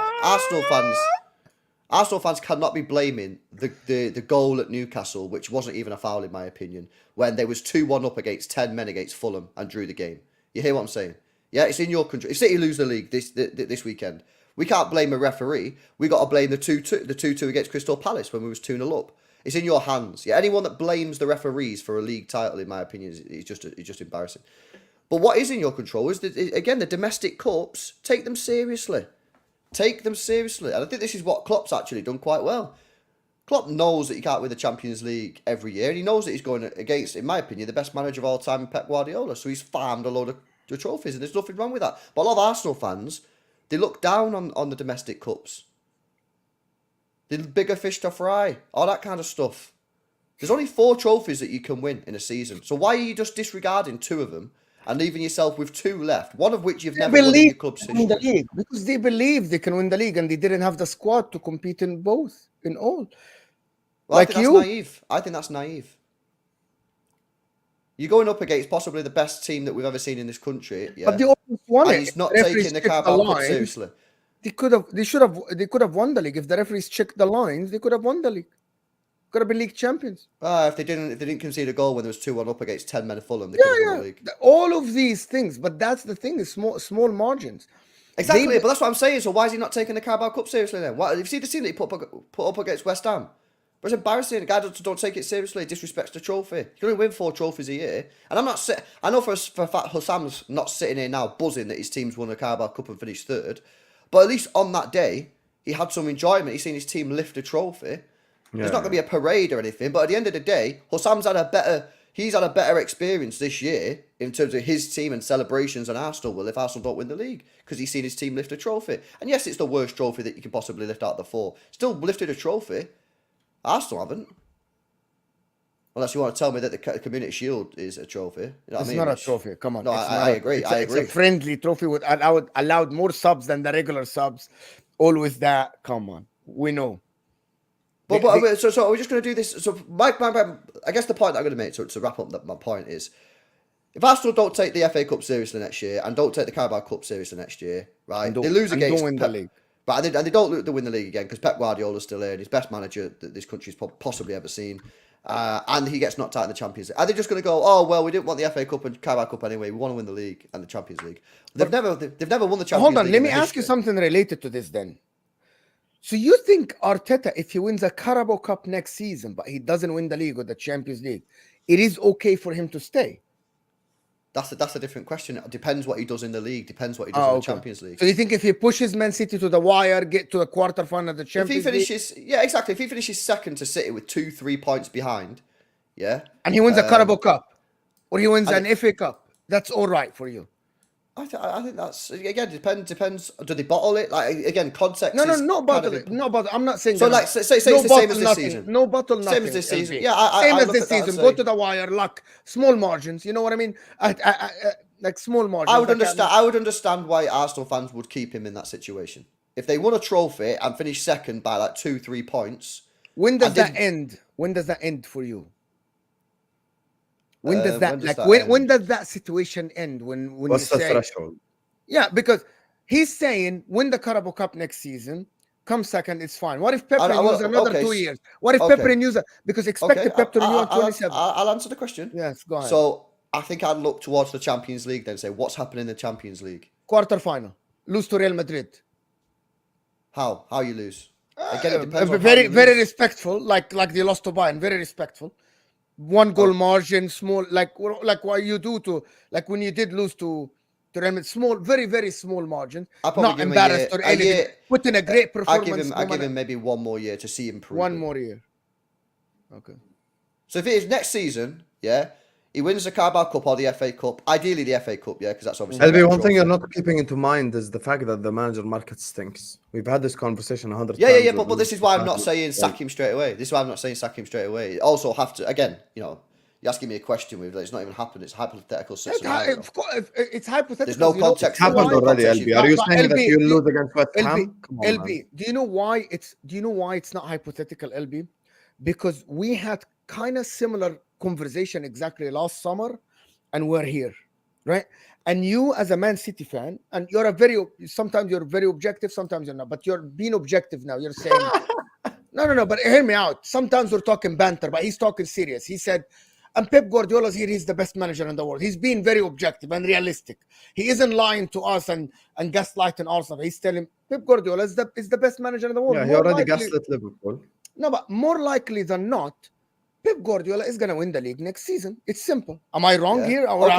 Arsenal fans cannot be blaming the goal at Newcastle, which wasn't even a foul in my opinion, when there was 2-1 up against 10 men against Fulham and drew the game. You hear what I'm saying? Yeah, it's in your control. If City lose the league this weekend, we can't blame a referee. We got to blame the 2-2 against Crystal Palace when we was 2-0 up. It's in your hands. Yeah, anyone that blames the referees for a league title, in my opinion, is just embarrassing. But what is in your control is again the domestic cups. Take them seriously. Take them seriously. And I think this is what Klopp's actually done quite well. Klopp knows that he can't win the Champions League every year, and he knows that he's going against, in my opinion, the best manager of all time, Pep Guardiola. So he's farmed a load of trophies, and there's nothing wrong with that. But a lot of Arsenal fans, they look down on the domestic cups. The bigger fish to fry, all that kind of stuff. There's only 4 trophies that you can win in a season. So why are you just disregarding 2 of them and leaving yourself with 2 left, one of which you've never won in your club's history? The league because they believe they can win the league and they didn't have the squad to compete in both, in all. Well, like I think that's naive. I think that's naive. You're going up against possibly the best team that we've ever seen in this country. Yeah. But they almost won and it. he's not The referees taking the checked Carabao Cup lines. seriously. They could have won the league if the referees checked the lines. They could have won the league. Could have been league champions. If they didn't concede a goal when there was 2-1 up against 10 men of Fulham, they could have won the league. All of these things, but that's the thing: is small margins. Exactly, but that's what I'm saying. So why is he not taking the Carabao Cup seriously then? What, if you see the scene that he put up against West Ham? But it's embarrassing. The guy don't take it seriously. Disrespects the trophy. You can only win 4 trophies a year. And I'm not I know for a fact Husam's not sitting here now buzzing that his team's won a Carabao Cup and finished 3rd. But at least on that day, he had some enjoyment. He's seen his team lift a trophy. There's not going to be a parade or anything. But at the end of the day, Husam's had a better experience this year in terms of his team and celebrations than Arsenal will if Arsenal don't win the league, because he's seen his team lift a trophy. And yes, it's the worst trophy that you can possibly lift out of the 4. Still lifted a trophy. Arsenal haven't. Unless you want to tell me that the Community Shield is a trophy. You know It's not a trophy. Come on. No, I agree. It's a friendly trophy with allowed more subs than the regular subs. Always that. Come on. We know. So are we just going to do this? So I guess the point that I'm going to make to wrap up my point is, if Arsenal don't take the FA Cup seriously next year and don't take the Carabao Cup seriously next year, right? They lose against the league. But and they don't win the league again because Pep Guardiola's still here and he's best manager that this country's possibly ever seen. And he gets knocked out in the Champions League. Are they just going to go, oh, well, we didn't want the FA Cup and Carabao Cup anyway. We want to win the league and the Champions League. They've never won the Champions League. Hold on, let me ask you something related to this then. So you think Arteta, if he wins a Carabao Cup next season, but he doesn't win the league or the Champions League, it is okay for him to stay? That's a different question. It depends what he does in the league. Depends what he does in the Champions League. So you think if he pushes Man City to the wire, get to the quarterfinal of the Champions League? Yeah, exactly. If he finishes second to City with 2-3 points behind, yeah. And he wins a Carabao Cup, or he wins an FA Cup, that's all right for you? I think that's, again, depends. Do they bottle it? Like, again, context. No bottle it. No bottle. I'm not saying so. Like, say it's the same as this season. No bottle, nothing. Same as this season. LV. Yeah, same as this season. Go to the wire, luck, small margins. You know what I mean? Like small margins. I would understand why Arsenal fans would keep him in that situation. If they won a trophy and finished second by like 2-3 points. When does that end? When does that end for you? When does when does that situation end? When what's the threshold? Yeah, because he's saying win the Carabao Cup next season, come second, it's fine. What if Pep renews another 2 years? What if Pep renews because expected Pep to renew on 27? I'll answer the question. Yes, go ahead. So I think I'd look towards the Champions League then, say what's happening in the Champions League? Quarterfinal, lose to Real Madrid. How you lose? Again, it depends on very respectful, like they lost to Bayern, very respectful. 1 goal margin, small, like what you do to, like when you did lose to Real Madrid, small, very small margin. Not embarrassed or anything. Put in a great performance. I give him maybe 1 more year to see him improve. 1 more year. Okay. So if it is next season, yeah, he wins the Carabao Cup or the FA Cup. Ideally the FA Cup, yeah, because that's obviously. LB, one thing you're not keeping into mind is the fact that the manager market stinks. We've had this conversation 100 times. But this is why I'm not saying sack him straight away. This is why I'm not saying sack him straight away. Also have to, again, you know, You're asking me a question with it's not even happened. It's a hypothetical scenario. Of course, it's hypothetical. There's no context. It happened No already, context. LB. Are you But saying that LB, you lose against West LB, Ham? Come on, man. LB, do you know why it's not hypothetical, LB? Because we had kind of similar conversation exactly last summer, and we're here, right? And you, as a Man City fan, and sometimes you're very objective, sometimes you're not, but you're being objective now. You're saying, no, but hear me out. Sometimes we're talking banter, but he's talking serious. He said, and Pep Guardiola's here, he's the best manager in the world. He's being very objective and realistic. He isn't lying to us and gaslighting Arsenal. He's telling Pep Guardiola is the best manager in the world. Yeah, he More already likely- gaslit Liverpool. No, but more likely than not, Pep Guardiola is going to win the league next season. It's simple. Am I wrong Yeah. here? Or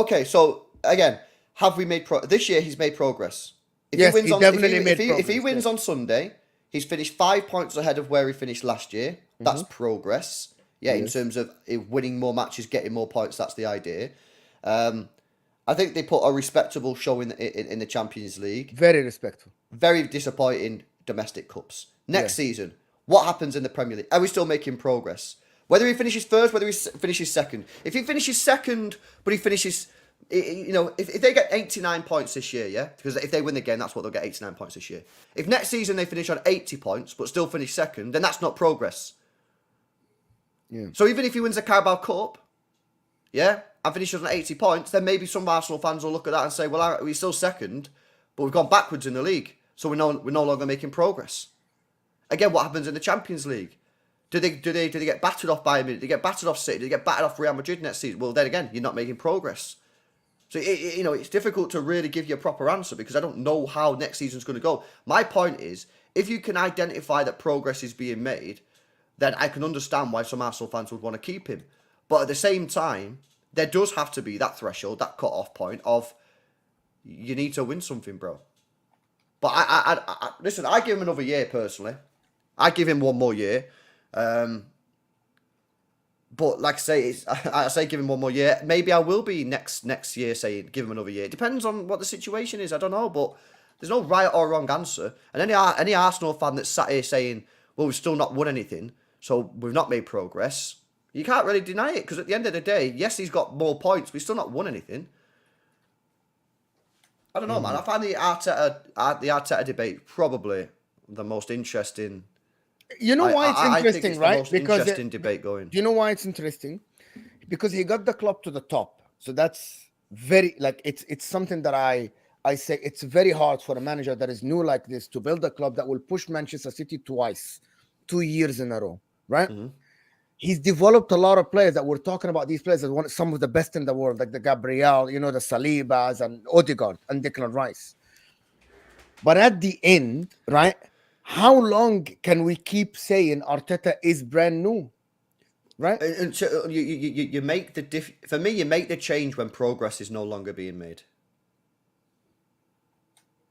Okay, so again, have we made this year? He's made progress. If Yes, he wins he on, definitely if made he, if he progress, wins yes. on Sunday, he's finished 5 points ahead of where he finished last year. That's progress. Yeah, Yes. in terms of winning more matches, getting more points. That's the idea. I think they put a respectable show in the Champions League. Very respectful. Very disappointing domestic cups. Next season, what happens in the Premier League? Are we still making progress? Whether he finishes first, whether he finishes second. If he finishes second, but he finishes, if they get 89 points this year, yeah? Because if they win the game, that's what they'll get, 89 points this year. If next season they finish on 80 points, but still finish second, then that's not progress. Yeah. So even if he wins the Carabao Cup, yeah, and finishes on 80 points, then maybe some Arsenal fans will look at that and say, well, we're still second, but we've gone backwards in the league, so we're no longer making progress. Again, what happens in the Champions League? Do they get battered off Bayern Munich? Do they get battered off City? Do they get battered off Real Madrid next season? Well, then again, you're not making progress. So it's difficult to really give you a proper answer because I don't know how next season's going to go. My point is, if you can identify that progress is being made, then I can understand why some Arsenal fans would want to keep him. But at the same time, there does have to be that threshold, that cut-off point of you need to win something, bro. But I listen, I give him another year personally. I give him one more year. But like I say, I say give him one more year. Maybe I will be next year saying give him another year. It depends on what the situation is. I don't know, but there's no right or wrong answer. And any Arsenal fan that's sat here saying, well, we've still not won anything, so we've not made progress, you can't really deny it because at the end of the day, yes, he's got more points, but he's still not won anything. I don't know, man. I find the Arteta debate probably the most interesting. You know why it's I think interesting, it's right? the most interesting debate going. Do you know why it's interesting? Because he got the club to the top. So that's very it's something that I say it's very hard for a manager that is new like this to build a club that will push Manchester City twice, 2 years in a row, right? Mm-hmm. He's developed a lot of players that we're talking about. These players as some of the best in the world, like the Gabriel, the Salibas and Odegaard and Declan Rice. But at the end, right? How long can we keep saying Arteta is brand new, right? And so you make for me, you make the change when progress is no longer being made.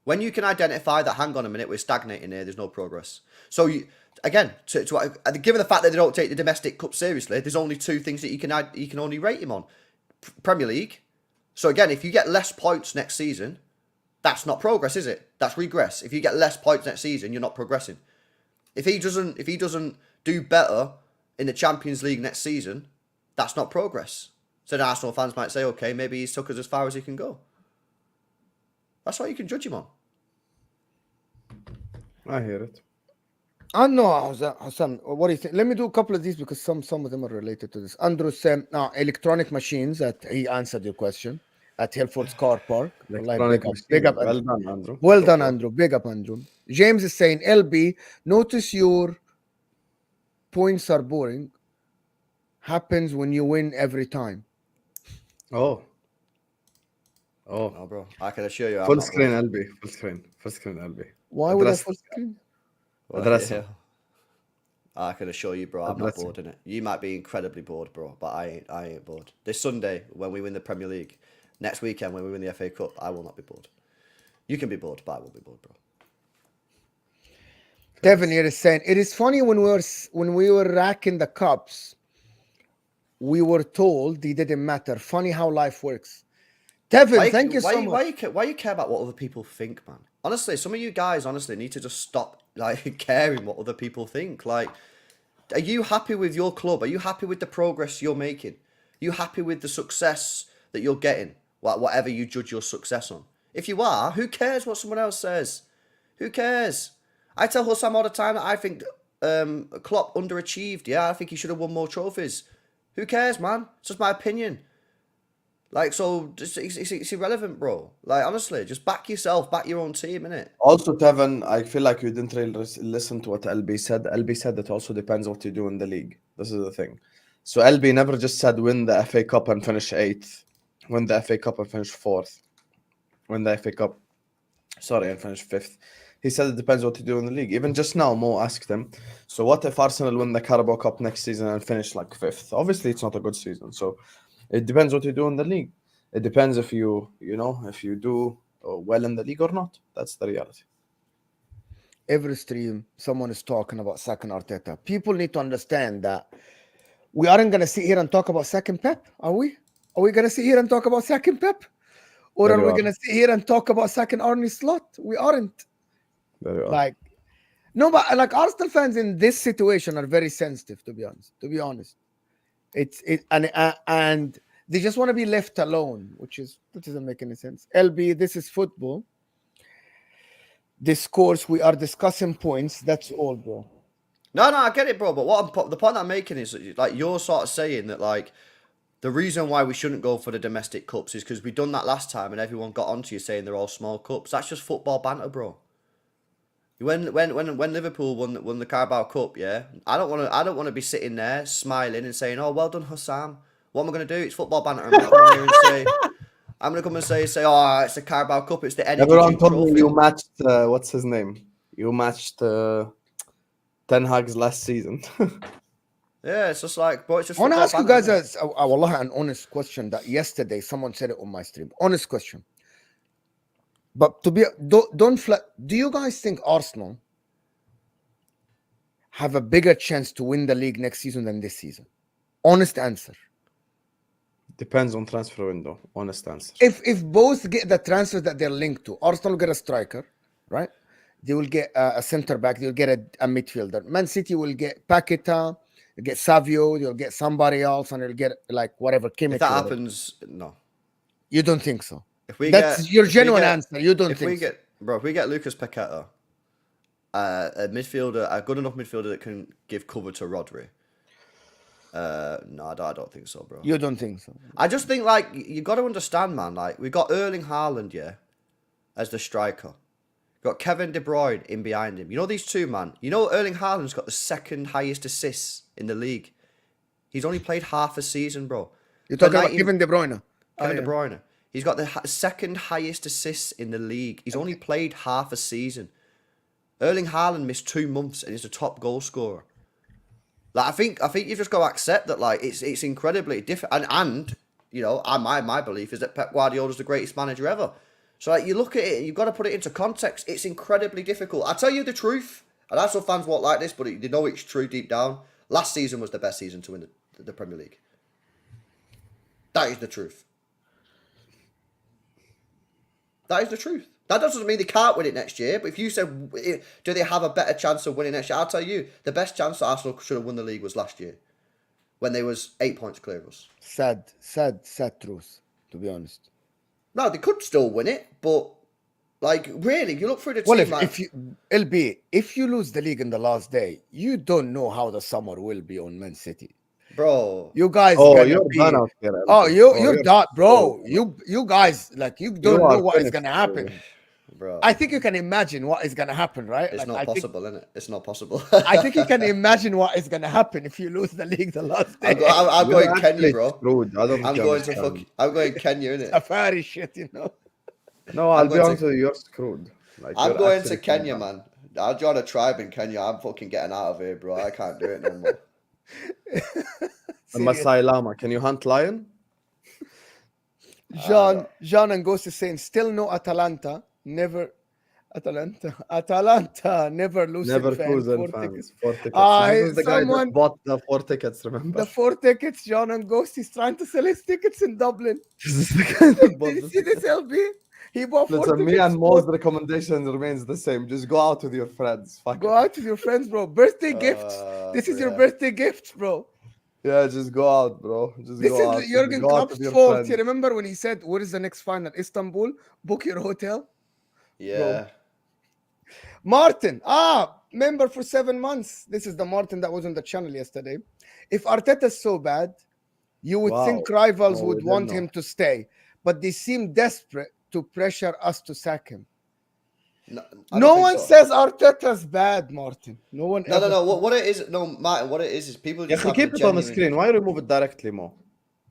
When you can identify that, hang on a minute, we're stagnating here, there's no progress. So given the fact that they don't take the domestic cup seriously, there's only two things that you can only rate him on: Premier League. So again, if you get less points next season, that's not progress, is it? That's regress. If you get less points next season, you're not progressing. If he doesn't do better in the Champions League next season, that's not progress. So the Arsenal fans might say, okay, maybe he's took us as far as he can go. That's what you can judge him on. I hear it. I know, Husam. What do you think? Let me do a couple of these because some of them are related to this. Andrew said, electronic machines. That he answered your question at Hillford's Car Park. Big up, Well done, Andrew. Well done, Andrew. Big up, Andrew. James is saying, LB, notice your points are boring. Happens when you win every time. Oh, No, bro. I can assure you. I'm full not screen bored. LB. Full screen LB. Why would I Address- full screen? Well, Address yeah. him. I can assure you, bro, I'm not Address him. bored in it. You might be incredibly bored, bro, but I ain't bored. This Sunday, when we win the Premier League, next weekend, when we win the FA Cup, I will not be bored. You can be bored, but I won't be bored, bro. Devin here is saying it is funny when we were racking the cups, we were told they didn't matter. Funny how life works. Devin, thank you so much. Why you care about what other people think, man? Honestly, some of you guys need to just stop caring what other people think. Are you happy with your club? Are you happy with the progress you're making? Are you happy with the success that you're getting? Whatever you judge your success on. If you are, who cares what someone else says? Who cares? I tell Husam all the time that I think Klopp underachieved. Yeah, I think he should have won more trophies. Who cares, man? It's just my opinion. Like, so it's irrelevant, bro. Like, honestly, just back yourself, back your own team, innit? Also, Tevin, I feel like you didn't really listen to what LB said. LB said it also depends what you do in the league. This is the thing. So LB never just said win the FA Cup and finish 8th, win the FA Cup and finish 4th, win the FA Cup, and finish 5th. He said it depends what you do in the league. Even just now, Mo asked him, so what if Arsenal win the Carabao Cup next season and finish like 5th? Obviously, it's not a good season. So it depends what you do in the league. It depends if you do well in the league or not. That's the reality. Every stream, someone is talking about Sack Arteta. People need to understand that we aren't going to sit here and talk about Sack Pep, are we? Are we going to sit here and talk about Sack Pep? Or There are you we are. going to sit here and talk about Sack Arne Slot? We aren't. There you are. Like, no, but like Arsenal fans in this situation are very sensitive, to be honest. And they just want to be left alone, that doesn't make any sense. LB, this is football. This course, we are discussing points. That's all, bro. No, I get it, bro. But the point I'm making is like you're sort of saying that like the reason why we shouldn't go for the domestic cups is because we done that last time and everyone got onto you saying they're all small cups. That's just football banter, bro. When Liverpool won the Carabao Cup, yeah, I don't want to be sitting there smiling and saying, "Oh, well done, Husam." What am I going to do? It's football banter. I'm going to come in here and say, I'm going to come and say, "Oh, it's the Carabao Cup. It's the energy Everyone drink told trophy." me you matched, what's his name? You matched Ten Hag's last season. Yeah, it's just like, bro, it's just I want to football ask you banter, guys wallah, an honest question that yesterday someone said it on my stream. Honest question. But do you guys think Arsenal have a bigger chance to win the league next season than this season? Honest answer. Depends on transfer window. Honest answer. If both get the transfers that they're linked to, Arsenal will get a striker, right? They will get a center back. They'll get a midfielder. Man City will get Paqueta, they'll get Savio, they'll get somebody else, and they'll get like whatever chemistry. If that happens, no. You don't think so? That's your genuine answer. You don't think so? If we get Lucas Paqueta, a midfielder, a good enough midfielder that can give cover to Rodri. No, I don't think so, bro. You don't think so? I just think like you got to understand, man. Like we got Erling Haaland, yeah, as the striker. Got Kevin De Bruyne in behind him. You know these two, man. You know Erling Haaland's got the second highest assists in the league. He's only played half a season, bro. You're talking about Kevin De Bruyne. Kevin De Bruyne. He's got the second highest assists in the league. He's only played half a season. Erling Haaland missed 2 months and he's the top goal scorer. Like I think you've just got to accept that like it's incredibly different. And you know, my belief is that Pep Guardiola's the greatest manager ever. So like you look at it, you've got to put it into context. It's incredibly difficult. I tell you the truth, and Arsenal fans won't like this, but they know it's true deep down. Last season was the best season to win the Premier League. That is the truth. That is the truth. That doesn't mean they can't win it next year. But if you said, do they have a better chance of winning next year? I'll tell you, the best chance that Arsenal should have won the league was last year, when they was 8 points clear of us. Sad truth, to be honest. No, they could still win it, but like really, you look through the team. Well, if you lose the league in the last day, you don't know how the summer will be on Man City. Bro, you guys. You're done out here. You're done, bro. You guys, like you don't know what is gonna happen, bro. I think you can imagine what is gonna happen, right? It's not possible, isn't it? It's not possible. I think you can imagine what is gonna happen if you lose the league the last day. I'm going Kenya, bro. Screwed. I'm going Kenya, innit? Safari shit, you know. No, I'll be honest with you, you're screwed. Like, I'm going to Kenya, man. I'll join a tribe in Kenya. I'm fucking getting out of here, bro. I can't do it no more. The Masai Lama. Can you hunt lion? John and Ghost is saying still no Atalanta. Never losing. Never losing fans. 4 tickets. The guy that bought the 4 tickets, remember? The 4 tickets, John and Ghost is trying to sell his tickets in Dublin. This is the guy that bought Did you see this, LB? He bought 4 Listen, me tickets. and Mo's recommendation remains the same. Just go out with your friends. Fuck Go it. out with your friends, bro. Birthday gifts. This is your Yeah. birthday gift, bro. Yeah, just go out, bro. Just This go out. is Jurgen Go out Klopp's with your fault. friends. You remember when he said, "Where is the next final? Istanbul. Book your hotel." Yeah. Martin, member for 7 months. This is the Martin that was on the channel yesterday. If Arteta's so bad, you would think Wow. rivals No, we would didn't want know. him to stay, but they seem desperate to pressure us to sack him. No, I don't No think one so. says Arteta's bad, Martin. No one No, ever. no, no. What it is, no, Martin. What it is people Yeah, just have keep a it on the genuine. screen. Why remove it directly, Mo?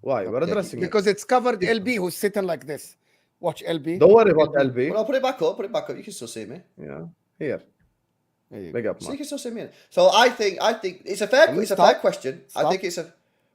Why? We're Okay. addressing it. Because it's covered LB who's sitting like this. Watch LB. Don't worry about LB. Well, I'll put it back up. Put it back up. You can still see me. Yeah, here. There you Big go. up, So man. you can still see me. So I think it's a fair Can we it's a fair stop? question. I Stop. think it's a. What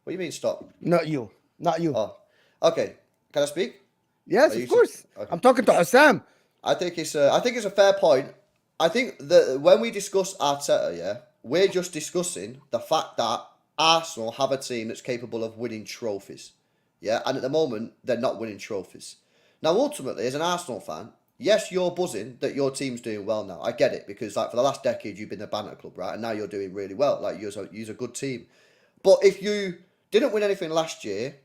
do you mean stop? Not you. Not you. Oh, okay. Can I speak? Yes, Are of you course. okay. I'm talking to Husam. I think it's a fair point. I think that when we discuss Arteta, yeah, we're just discussing the fact that Arsenal have a team that's capable of winning trophies. Yeah, and at the moment they're not winning trophies. Now, ultimately, as an Arsenal fan, yes, you're buzzing that your team's doing well now. I get it because like for the last decade you've been the banter club, right? And now you're doing really well. Like you're a good team. But if you didn't win anything last year,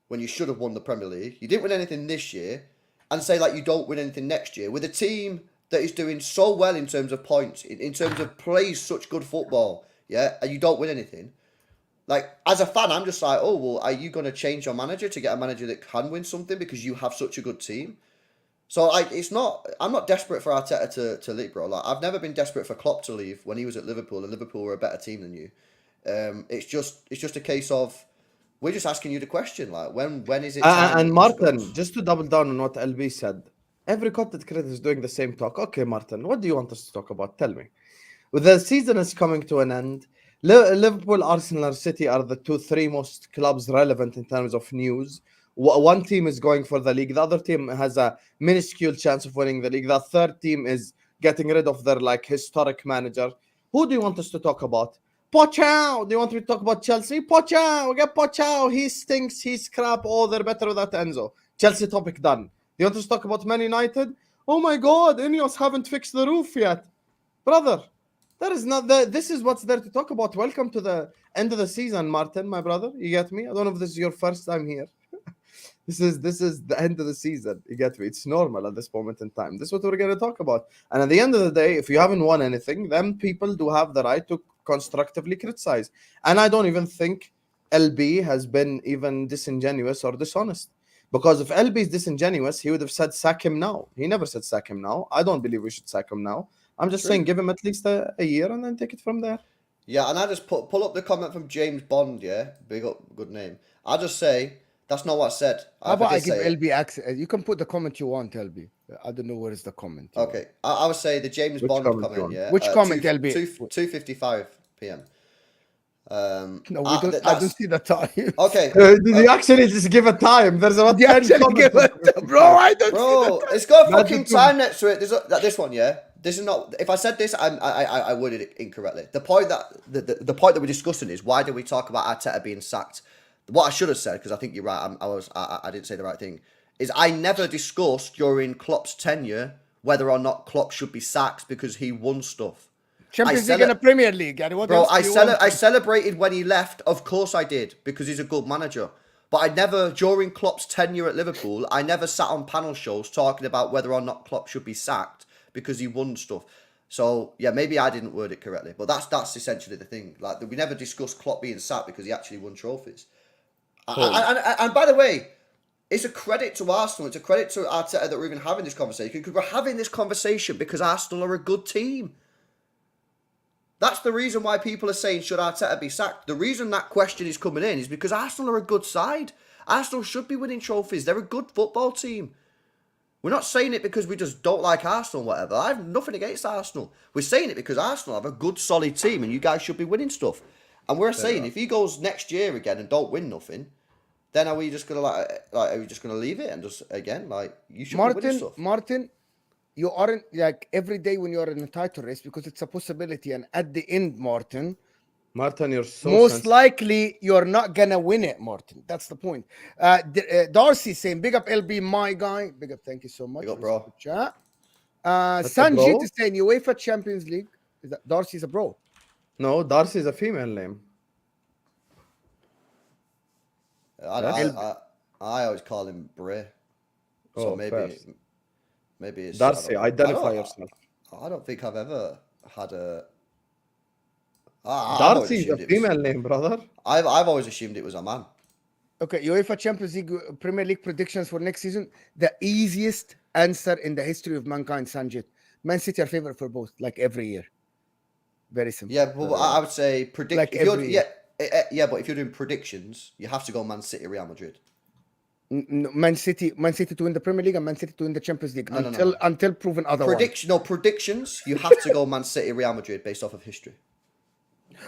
when you should have won the Premier League, you didn't win anything this year, and say like you don't win anything next year with a team that is doing so well in terms of points, in terms of plays such good football, yeah, and you don't win anything. Like, as a fan, I'm just like, oh, well, are you going to change your manager to get a manager that can win something because you have such a good team? So, like, I'm not desperate for Arteta to leave, bro. Like, I've never been desperate for Klopp to leave when he was at Liverpool, and Liverpool were a better team than you. It's just a case of, we're just asking you the question, like, when is it time that And you Martin, discuss? just to double down on what LB said, every content creator is doing the same talk. Okay, Martin, what do you want us to talk about? Tell me. Well, the season is coming to an end. Liverpool, Arsenal, City are the three most clubs relevant in terms of news. One team is going for the league. The other team has a minuscule chance of winning the league. The third team is getting rid of their like historic manager. Who do you want us to talk about? Poch out. Do you want me to talk about Chelsea? Poch out. We get Poch out. He stinks. He's crap. Oh, they're better without Enzo. Chelsea topic done. Do you want us to talk about Man United? Oh my God, Ineos haven't fixed the roof yet. Brother, that is not the. This is what's there to talk about. Welcome to the end of the season, Martin, my brother. You get me? I don't know if this is your first time here. This is the end of the season. You get me? It's normal at this moment in time. This is what we're going to talk about. And at the end of the day, if you haven't won anything, then people do have the right to constructively criticize. And I don't even think LB has been even disingenuous or dishonest. Because if LB is disingenuous, he would have said sack him now. He never said sack him now. I don't believe we should sack him now. I'm just saying give him at least a year and then take it from there. Yeah, and I just pull up the comment from James Bond, yeah? Big up, good name. I just say, that's not what I said. How about I did give say it. LB access? You can put the comment you want, LB. I don't know where is the comment. Okay, I would say the James Which Bond comment you comment, want? yeah? Which comment, LB? 2:55 p.m. No, we don't. I don't see the time. Okay. Did you actually just give a time? There's about You 10 actually comments give on it, bro. I don't see Bro, the time. it's got a Magic fucking room. time next to it. There's this one, yeah. This is not. If I said this, I worded it incorrectly. The point that the point that we're discussing is why do we talk about Arteta being sacked? What I should have said, because I think you're right. I didn't say the right thing. Is I never discussed during Klopp's tenure whether or not Klopp should be sacked because he won stuff. Champions League and a Premier League. And what Bro, else do you want? I celebrated when he left. Of course I did, because he's a good manager. But I never, during Klopp's tenure at Liverpool, I never sat on panel shows talking about whether or not Klopp should be sacked because he won stuff. So, yeah, maybe I didn't word it correctly. But that's essentially the thing. Like, we never discussed Klopp being sacked because he actually won trophies. And by the way, it's a credit to Arsenal. It's a credit to Arteta that we're even having this conversation, because we're having this conversation because Arsenal are a good team. That's the reason why people are saying, should Arteta be sacked? The reason that question is coming in is because Arsenal are a good side. Arsenal should be winning trophies. They're a good football team. We're not saying it because we just don't like Arsenal or whatever. I have nothing against Arsenal. We're saying it because Arsenal have a good, solid team and you guys should be winning stuff. And we're saying if he goes next year again and don't win nothing, then are we just going to are we just going to leave it and just, again, you should be winning stuff? Martin, you aren't like every day when you're in a title race, because it's a possibility. And at the end, Martin, Martin, you're so Most sensitive. likely, you're not gonna win it, Martin. That's the point. Darcy saying, "Big up LB, my guy. Big up, thank you so much." Big up, bro. Super chat. That's a Sanjit bro? is saying UEFA Champions League. Is that Darcy's a bro? No, Darcy is a female name. I always call him Bray. So Oh, fair. maybe it's Darcy, identify I yourself. I don't think I've ever had a. I've always Darcy is a assumed it was- female name, brother. I've always assumed it was a man. Okay, UEFA Champions League Premier League predictions for next season. The easiest answer in the history of mankind, Sanjit. Man City are favorite for both, like every year. Very simple. Yeah, well, I would say predict. Like If you're, every- yeah, but if you're doing predictions, you have to go Man City, Real Madrid. Man City to win the Premier League and Man City to win the Champions League No. until proven otherwise. Predictions. You have to go Man City, Real Madrid based off of history.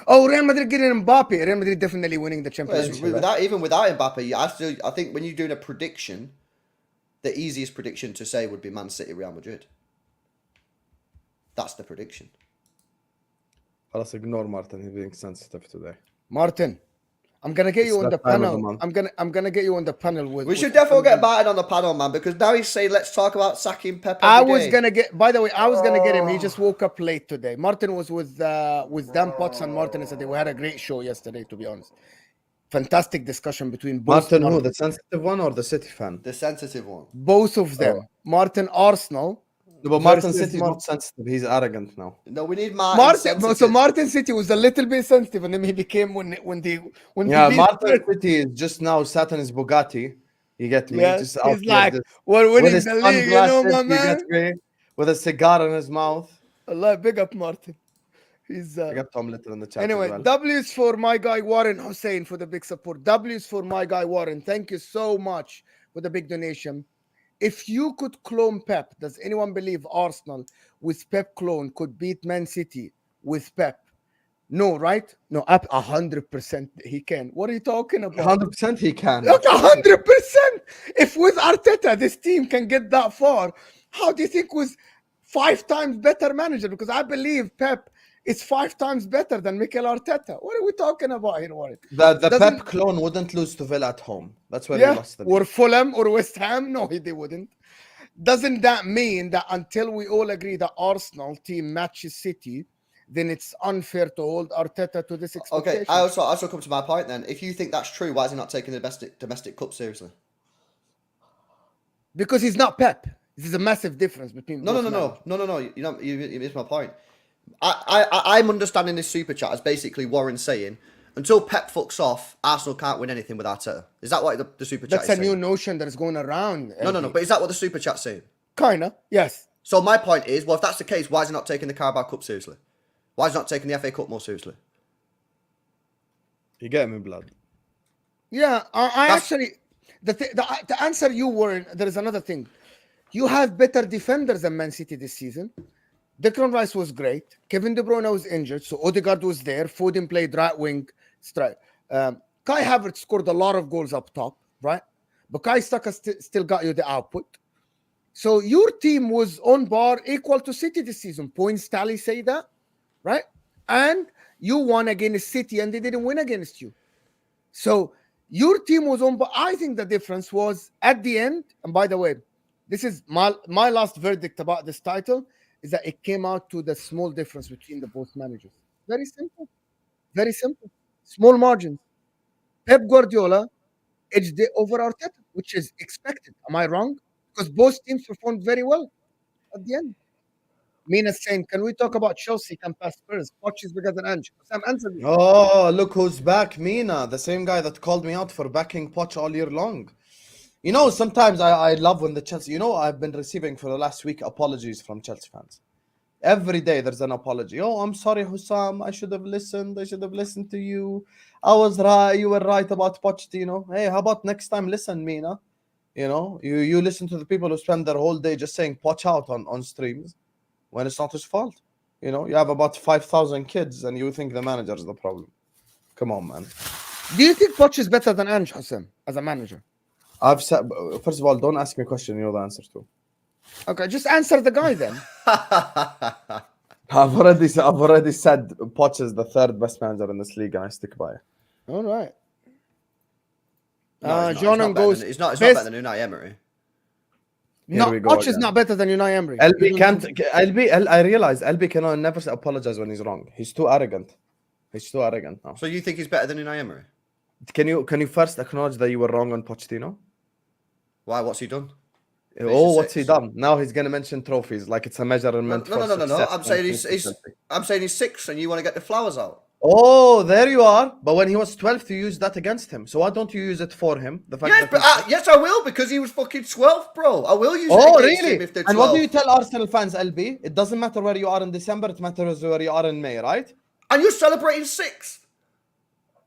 Oh, Real Madrid getting Mbappe. Real Madrid definitely winning the Whereas Champions League. without Mbappe, I think when you're doing a prediction, the easiest prediction to say would be Man City, Real Madrid. That's the prediction. Let's ignore Martin. He's being sensitive today. Martin, I'm gonna get you It's on the that time of the panel. month. I'm gonna get you on the panel with. We should definitely get Martin on the panel, man, because now he's saying let's talk about sacking Pep. I every was day. gonna get. By the way, I was gonna get him. He just woke up late today. Martin was with Dan Potts and Martin yesterday. We had a great show yesterday, to be honest. Fantastic discussion between both. Martin, who? The sensitive one or the City fan? the sensitive one. Both of them. Martin Arsenal. No, but Martin versus City is not sensitive. He's arrogant now. No, we need Martin. Martin. sensitive. So Martin City was a little bit sensitive, and then he became when Yeah, he Martin City is just now sat in his Bugatti. You get me? Yeah, Just he's out like, this- we're with winning his the league, you know, sunglasses, my you man. get me? With a cigar in his mouth. Allah, big up Martin. He's I got Tom Little in the chat anyway. as well. W's for my guy Warren Hussein for the big support. W's for my guy Warren. Thank you so much for the big donation. If you could clone Pep, does anyone believe Arsenal with Pep clone could beat Man City with Pep? No, right? No, up 100% he can. What are you talking about? 100% he can. Look, 100%. If with Arteta this team can get that far, how do you think with 5 times better manager? Because I believe Pep is 5 times better than Mikel Arteta. What are we talking about here, Warren? The Doesn't- Pep clone wouldn't lose to Villa at home. That's where he Yeah, lost the or Fulham or West Ham. No, they wouldn't. Doesn't that mean that until we all agree that Arsenal team matches City, then it's unfair to hold Arteta to this expectation? Okay, I also come to my point then. If you think that's true, why is he not taking the domestic cup seriously? Because he's not Pep. This is a massive difference between No. You missed my point. I'm understanding this super chat as basically Warren saying, until Pep fucks off, Arsenal can't win anything with Arteta. Is that what the super chat That's is a new saying? notion that is going around. No. But is that what the super chat's saying? Kinda, yes. So my point is, well, if that's the case, why is he not taking the Carabao Cup seriously? Why is he not taking the FA Cup more seriously? You get me, blood. Yeah, I actually the answer you were. There is another thing. You have better defenders than Man City this season. Declan Rice was great. Kevin De Bruyne was injured, so Odegaard was there. Foden played right wing. Kai Havertz scored a lot of goals up top, right? But Kai Saka still got you the output. So your team was on bar equal to City this season. Points tally say that, right? And you won against City and they didn't win against you. So your team was on bar. I think the difference was at the end, and by the way, this is my last verdict about this title, is that it came out to the small difference between the both managers. Very simple. Very simple. Small margins. Pep Guardiola edged it over Arteta, which is expected. Am I wrong? Because both teams performed very well at the end. Mina's saying, can we talk about Chelsea can pass Spurs? Poch is bigger than Ange. Sam, answer me. Oh, look who's back. Mina, the same guy that called me out for backing Poch all year long. You know, sometimes I love when the Chelsea... You know, I've been receiving for the last week apologies from Chelsea fans. Every day there's an apology. Oh, I'm sorry, Husam. I should have listened. I should have listened to you. I was right. You were right about Pochettino. Hey, how about next time listen, Mina? You know, you listen to the people who spend their whole day just saying Poch out on streams when it's not his fault. You know, you have about 5,000 kids and you think the manager is the problem. Come on, man. Do you think Poch is better than Ange, Husam, as a manager? I've said, first of all, don't ask me a question you know the answer to. Okay, just answer the guy then. I've already said Poch is the third best manager in this league, and I stick by it. All right. No, he's not. Jonan goes. It's not best- better than Unai Emery. Here No, we go Poch is again. not better than Unai Emery. LB can't. I realize LB cannot never apologize when he's wrong. He's too arrogant. He's too arrogant now. So you think he's better than Unai Emery? Can you first acknowledge that you were wrong on Pochettino? Why? What's he done? Oh, what's he six. done? Now he's gonna mention trophies like it's a measurement. No. for success I'm saying and he's consistency. I'm saying he's 6, and you want to get the flowers out. Oh, there you are. But when he was 12th, you used that against him. So why don't you use it for him? The fact Yes, that but he's- yes, I will, because he was fucking 12th, bro. I will use it Oh, against really? him if they're 12. And what do you tell Arsenal fans, LB? It doesn't matter where you are in December. It matters where you are in May, right? And you're celebrating 6th.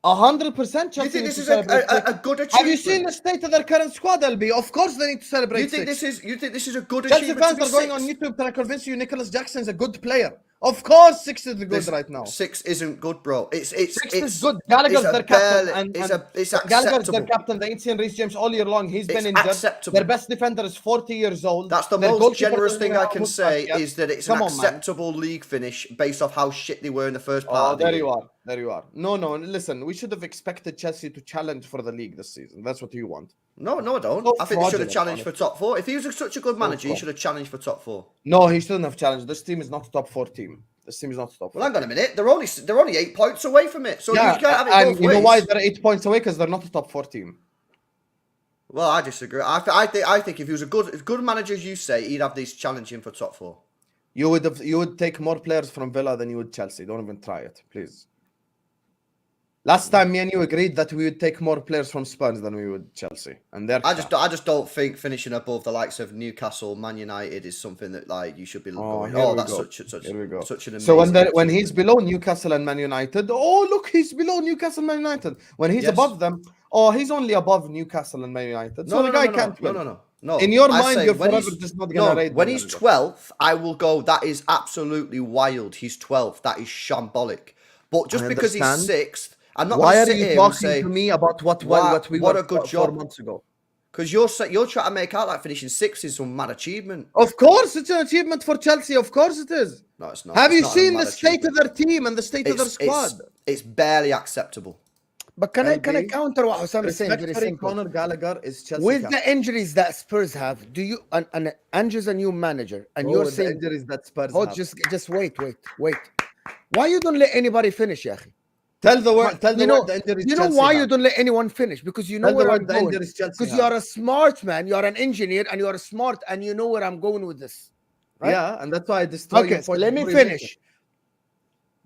100%. You Chelsea think need this to is celebrate a six. good achievement? Have you seen the state of their current squad, LB? Of course they need to celebrate You think six. this is a good Chelsea achievement? fans to are be going on sixth? YouTube trying to convince you Nicholas Jackson is a good player. Of course, 6 is good right now. 6 isn't good, bro. It's 6 is good. Gallagher's it's their a captain. barely- it's Gallagher's their acceptable. captain. They ain't seen Reece James all year long. He's been It's injured. acceptable. Their best defender is 40 years old. That's the Their most goalkeeper generous doesn't thing even I have can a say mustache yet. is that it's Come an on, man. acceptable league finish based off how shit they were in the first part Oh, of the there year. you are. There you are. No. Listen, we should have expected Chelsea to challenge for the league this season. That's what you want. No, I don't. So I think they should have fraudulent, challenged for top 4. If he was such a good manager, he fraud. should have challenged for top 4. No, he shouldn't have challenged. This team is not a top 4 team. This team is not a top 4. Well, hang on a minute. They're only 8 points away from it. So Yeah, you can't have it and both you ways. know why they're 8 points away? Because they're not a top 4 team. Well, I disagree. I think if he was a good manager, as you say, he'd have these challenging for top 4. You would take more players from Villa than you would Chelsea. Don't even try it, please. Last time me and you agreed that we would take more players from Spurs than we would Chelsea, and they're I just don't think finishing above the likes of Newcastle, Man United is something that like you should be going. here Oh, we that's go. such Here we go. such an amazing. So when achievement. he's below Newcastle and Man United, oh look, he's below Newcastle and Man United. When he's Yes. above them, oh he's only above Newcastle and Man United. So the guy can't win. No. In your I mind, say you're when forever he's- just not gonna rate when them, he's Manager. 12th, I will go. That is absolutely wild. He's 12th. That is shambolic. But just I because he's understand. 6th, I'm not Why going are to sit you here and talking say to me about what we what were a good 4 job. months ago? because you're trying to make out like finishing 6th is some mad achievement. Of course, it's an achievement for Chelsea. Of course, it is. No, it's not. Have It's you not a seen mad the state of achievement. their team and the state of their squad? It's barely acceptable. But can I LB, counter what Husam is saying? Very Respect for simple. Conor Gallagher is Chelsea. With captain. the injuries that Spurs have, do you and Ange's a new manager, and Oh, you're the saying, injuries that Spurs "Oh, have. just wait. Why you don't let anybody finish, Yahi? Tell the world the injuries You know Chelsea why have. you don't let anyone finish? Because you know Tell the where I'm world the going. injuries Chelsea Because have. you are a smart man, you are an engineer, and you are smart, and you know where I'm going with this. Right? Yeah, and that's why I destroy your Okay, so point let me before you make finish.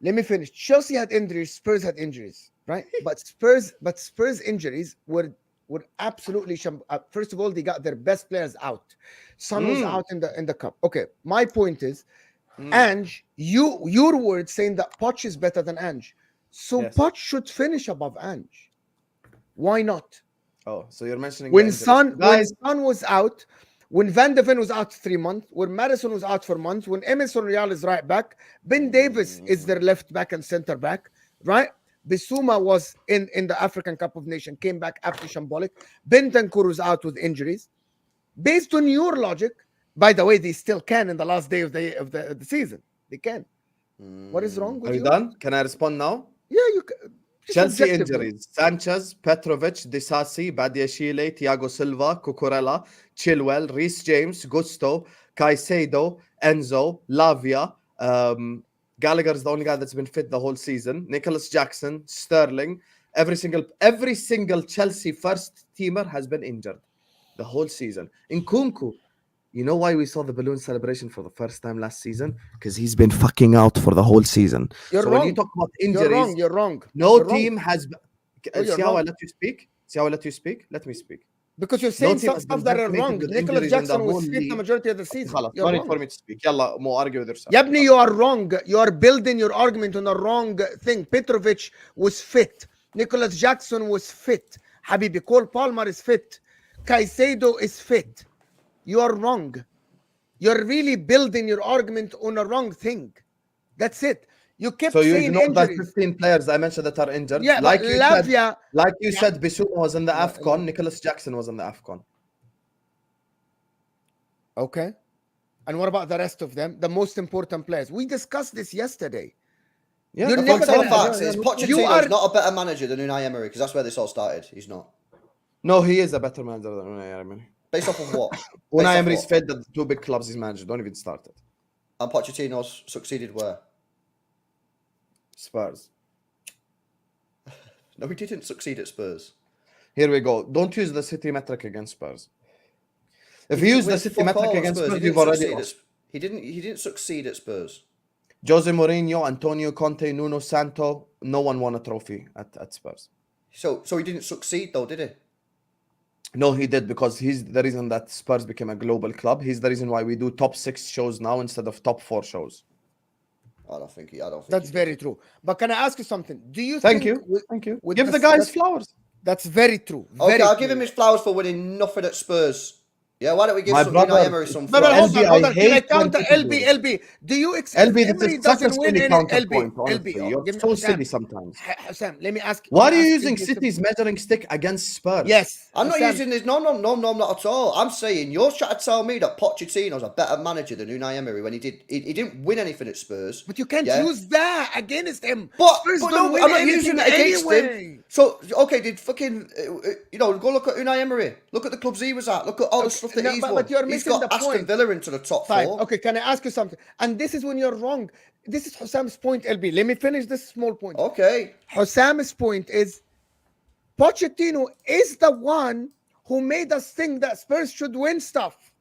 Let me finish. Chelsea had injuries, Spurs had injuries, right? But Spurs injuries were absolutely first of all, they got their best players out. Son was out in the cup. Okay, my point is, Ange, your words saying that Poch is better than Ange. So Yes. Poch should finish above Ange. Why not? it. Oh, so you're mentioning When the injuries. Guys, Son was out, when Van de Ven was out 3 months, when Madison was out for months, when Emerson Real is right back, Ben Davis is their left back and center back, right? Bissouma was in the African Cup of Nations, came back after Shambolic. Bentancur was out with injuries. Based on your logic, by the way, they still can in the last day of the season. They can. What is wrong with are you you? done? Can I respond now? Yeah, you can. Just Chelsea objectively. injuries: Sanchez, Petrovic, Disasi, Badiashile, Thiago Silva, Cucurella, Chilwell, Reece James, Gusto, Caicedo, Enzo, Lavia. Gallagher is the only guy that's been fit the whole season. Nicholas Jackson, Sterling. Every single Chelsea first teamer has been injured the whole season. Nkunku. You know why we saw the balloon celebration for the first time last season? Because he's been fucking out for the whole season. You're so wrong. when you talk about injuries, You're wrong. no You're wrong. team has. Oh, you're See how I wrong. let you speak? See how I let you speak? Let me speak. Because you're saying team some has stuff been that are vaccinated wrong. with Nicholas injuries in Jackson the was whole fit the league. majority of the season. خلاص, You're no need wrong. for me to speak. يلا, mo argue with yourself. Yabni, you are wrong. You are building your argument on a wrong thing. Petrovic was fit. Nicholas Jackson was fit. Habibi, Cole Palmer is fit. Caicedo is fit. You are wrong. You're really building your argument on a wrong thing. That's it. You kept So you saying ignore that injuries. 15 players I mentioned that are injured. Yeah, like but you Lavia, said, Bissouma was in the AFCON. Nicholas Jackson was in the AFCON. okay. And what about the rest of them? The most important players. We discussed this yesterday. Yeah, You're that's never what For I'm the gonna- saying. facts is Yeah. Pochettino's are- not a better manager than Unai Emery because that's where this all started. He's not. No, he is a better manager than Unai Emery. Based off of what? Unai off Emery's what? failed at the 2 big clubs he's managed. Don't even start it. And Pochettino's succeeded where? Spurs. No, he didn't succeed at Spurs. Here we go. Don't use the City metric against Spurs. If you use the With City fuck metric all at against Spurs, Spurs, he you've didn't already succeed lost. He didn't succeed at Spurs. Jose Mourinho, Antonio Conte, Nuno Santo, no one won a trophy at Spurs. So he didn't succeed though, did he? No, he did because he's the reason that Spurs became a global club. He's the reason why we do top 6 shows now instead of top 4 shows. I don't think That's he very true. But can I ask you something? Do you Thank think you. with- Thank you. with Give the the guys Spurs- flowers. That's very true. Okay, Very I'll true. give him his flowers for winning nothing at Spurs. Yeah, why don't we give My some brother- Unai Emery some No, no, flowers? hold on, LB, hold I on. Can I hate when counter people do LB? this. LB, do you expect LB, Emery this is such a doesn't win silly any counterpoint, LB? honestly. You're give me so Sam. silly sometimes. Sam, let me ask. Why let are me you ask using this City's measuring stick against Spurs? Yes, I'm not Sam, using this. No, not at all. I'm saying you're trying to tell me that Pochettino's a better manager than Unai Emery when he didn't win anything at Spurs. but you can't Yeah? use that against him. But, Spurs but don't no, win I'm not anything using it against anyway. him. So, okay, did fucking, go look at Unai Emery. Look at the clubs he was at. Look at all the stuff that no, he's but won. you're He's missing got the Aston point. Villa into the top Fine. 4. Okay, can I ask you something? And this is when you're wrong. This is Husam's point, LB. Let me finish this small point. Okay. Husam's point is Pochettino is the one who made us think that Spurs should win stuff.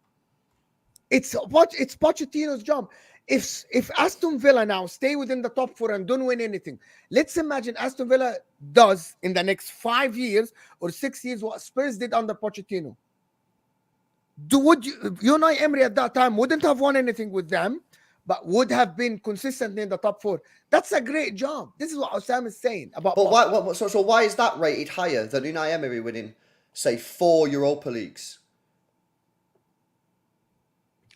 It's Pochettino's job. If Aston Villa now stay within the top 4 and don't win anything, let's imagine Aston Villa does in the next 5 years or 6 years what Spurs did under Pochettino. Unai Emery at that time wouldn't have won anything with them, but would have been consistently in the top 4. That's a great job. This is what Husam is saying about. But why is that rated higher than Unai Emery winning, say, 4 Europa Leagues?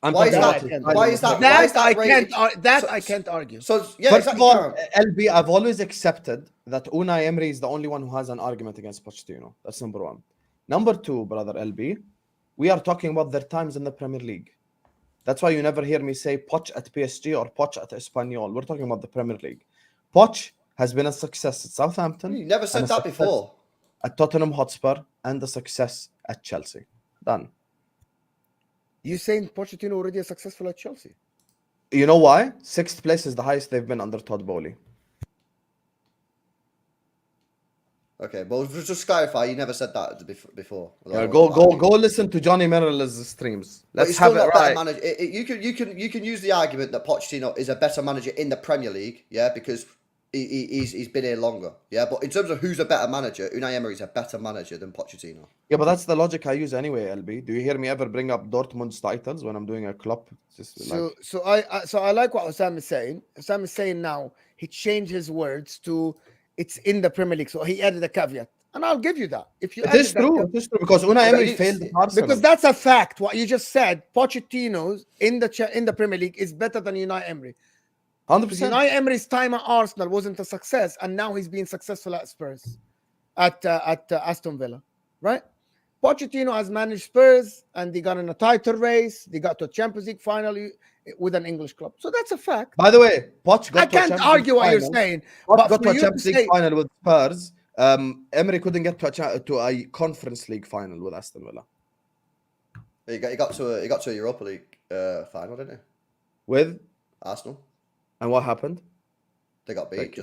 I'm Why is talking that- about- why is that- That I rated? can't argue. So, yeah, First exactly. of all, LB, I've always accepted that Unai Emery is the only one who has an argument against Pochettino. That's number 1. Number 2, brother LB, we are talking about their times in the Premier League. That's why you never hear me say Poch at PSG or Poch at Espanyol. We're talking about the Premier League. Poch has been a success at Southampton. You never said and a that success before. At Tottenham Hotspur and a success at Chelsea. Done. You saying Pochettino already successful at Chelsea? You know why? 6th place is the highest they've been under Todd Bowley. Okay, but just clarify, you never said that before. Yeah, go listen to Johnny Merrill's streams. But Let's he's still have it not better right. manager. You can use the argument that Pochettino is a better manager in the Premier League, yeah, because he's been here longer, yeah. But in terms of who's a better manager, Unai Emery is a better manager than Pochettino. Yeah, but that's the logic I use anyway, LB. Do you hear me ever bring up Dortmund's titles when I'm doing a club? Just So I like what Husam is saying. Husam is saying now he changed his words to it's in the Premier League. So he added a caveat. And I'll give you that. If you it is added that true. caveat- It is true because Unai But Emery it's- failed at Arsenal. because that's a fact. What you just said, Pochettino's in the Premier League is better than Unai Emery. 100%. Unai Emery's time at Arsenal wasn't a success, and now he's being successful at Spurs, at Aston Villa, right? Pochettino has managed Spurs, and they got in a title race. They got to a Champions League final with an English club, so that's a fact. By the way, Poch got I to a can't Champions argue League what you're final. saying, Poch but got for to a you to Champions League say, final with Spurs. Emery couldn't get to a Conference League final with Aston Villa. He got to a Europa League final, didn't he? With Arsenal. and what happened? They got beat, Thank you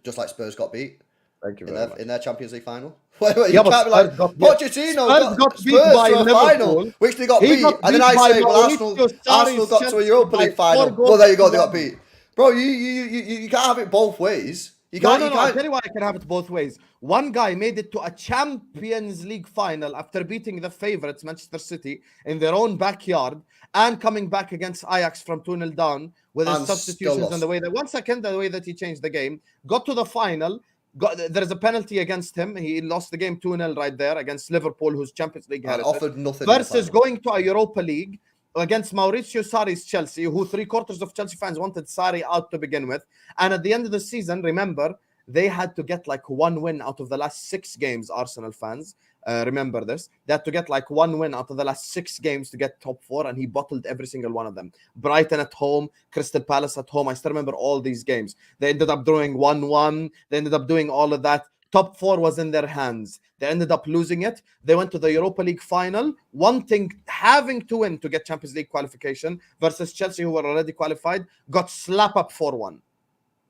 just like Spurs got beat Thank you in very much. their Champions League final. Wait, you Yeah, but can't be like Spurs got beat. Pochettino Spurs got beat Spurs by to a final, Liverpool. which they got He beat, got and then beat I by say, well, Arsenal Mauricio Sarri's got to a Chelsea Europa by League final. 4 goals Well, there you go, they to got beat, bro. You can't have it both ways. You No, can't. no, you no. I'll can't. tell you why I can have it both ways. One guy made it to a Champions League final after beating the favourites, Manchester City, in their own backyard and coming back against Ajax from 2-0 down with his And still substitutions lost. and the way that, the way that he changed the game, got to the final. There's a penalty against him. He lost the game 2-0 right there against Liverpool, who's Champions League And heritage. offered nothing. in the Versus final. going to a Europa League against Mauricio Sarri's Chelsea, who 3/4 of Chelsea fans wanted Sarri out to begin with. And at the end of the season, remember, they had to get like one win out of the last 6 games. Arsenal fans, remember this. They had to get like one win out of the last 6 games to get top 4, and he bottled every single one of them. Brighton at home, Crystal Palace at home. I still remember all these games. They ended up doing 1-1. They ended up doing all of that. Top 4 was in their hands. They ended up losing it. They went to the Europa League final, having to win to get Champions League qualification versus Chelsea, who were already qualified, got slapped up 4-1.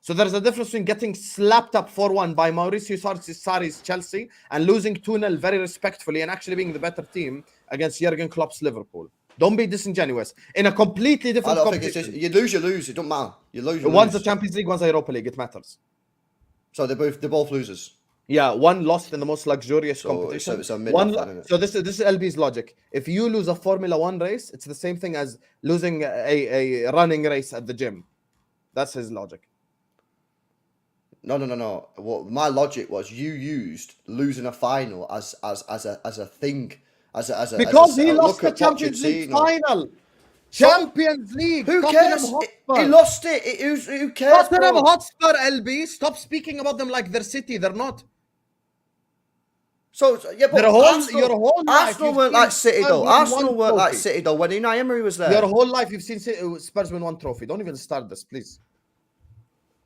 So there's a difference between getting slapped up 4-1 by Mauricio Sarri's Chelsea and losing 2-0 very respectfully and actually being the better team against Jurgen Klopp's Liverpool. Don't be disingenuous. In a completely different competition. Think it's just, you lose. It don't matter. You lose. One's the Champions League, one's the Europa League. It matters. So they're both losers. Yeah, one lost in the most luxurious competition. It's a mid-off, so this is LB's logic. If you lose a Formula 1 race, it's the same thing as losing a running race at the gym. That's his logic. No. What my logic was, you used losing a final as a thing, because he lost the Champions League final. Champions League. Who cares? He lost it. Who cares? Tottenham Hotspur, LB. Stop speaking about them like they're City. They're not. So yeah, but your whole life, Arsenal weren't like City though. Arsenal weren't like City though when Unai Emery was there. Your whole life you've seen Spurs win 1 trophy. Don't even start this, please.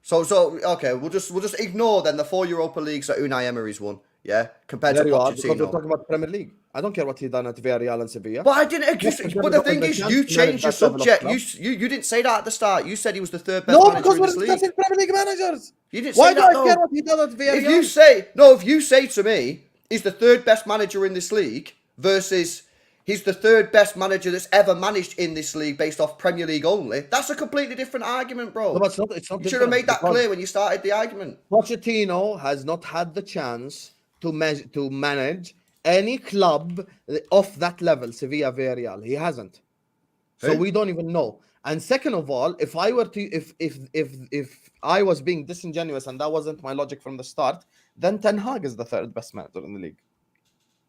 So okay, we'll just ignore then the 4 Europa Leagues that Unai Emery's won. Yeah, compared there to you Pochettino. are, because we're talking about Premier League. I don't care what he done at Villarreal and Sevilla. But I didn't. But the thing is, you changed your subject. You didn't say that at the start. You said he was the 3rd best manager in this league. No, because we're discussing Premier League managers. You didn't say that. Why do I care what he done at Villarreal? If you say to me he's the 3rd best manager in this league versus he's the 3rd best manager that's ever managed in this league based off Premier League only, that's a completely different argument, bro. No, but it's not you should have made that clear when you started the argument. Pochettino has not had the chance to manage any club of that level, Sevilla, Villarreal. He hasn't. So we don't even know. And second of all, if I were to, if I was being disingenuous and that wasn't my logic from the start, then Ten Hag is the 3rd best manager in the league.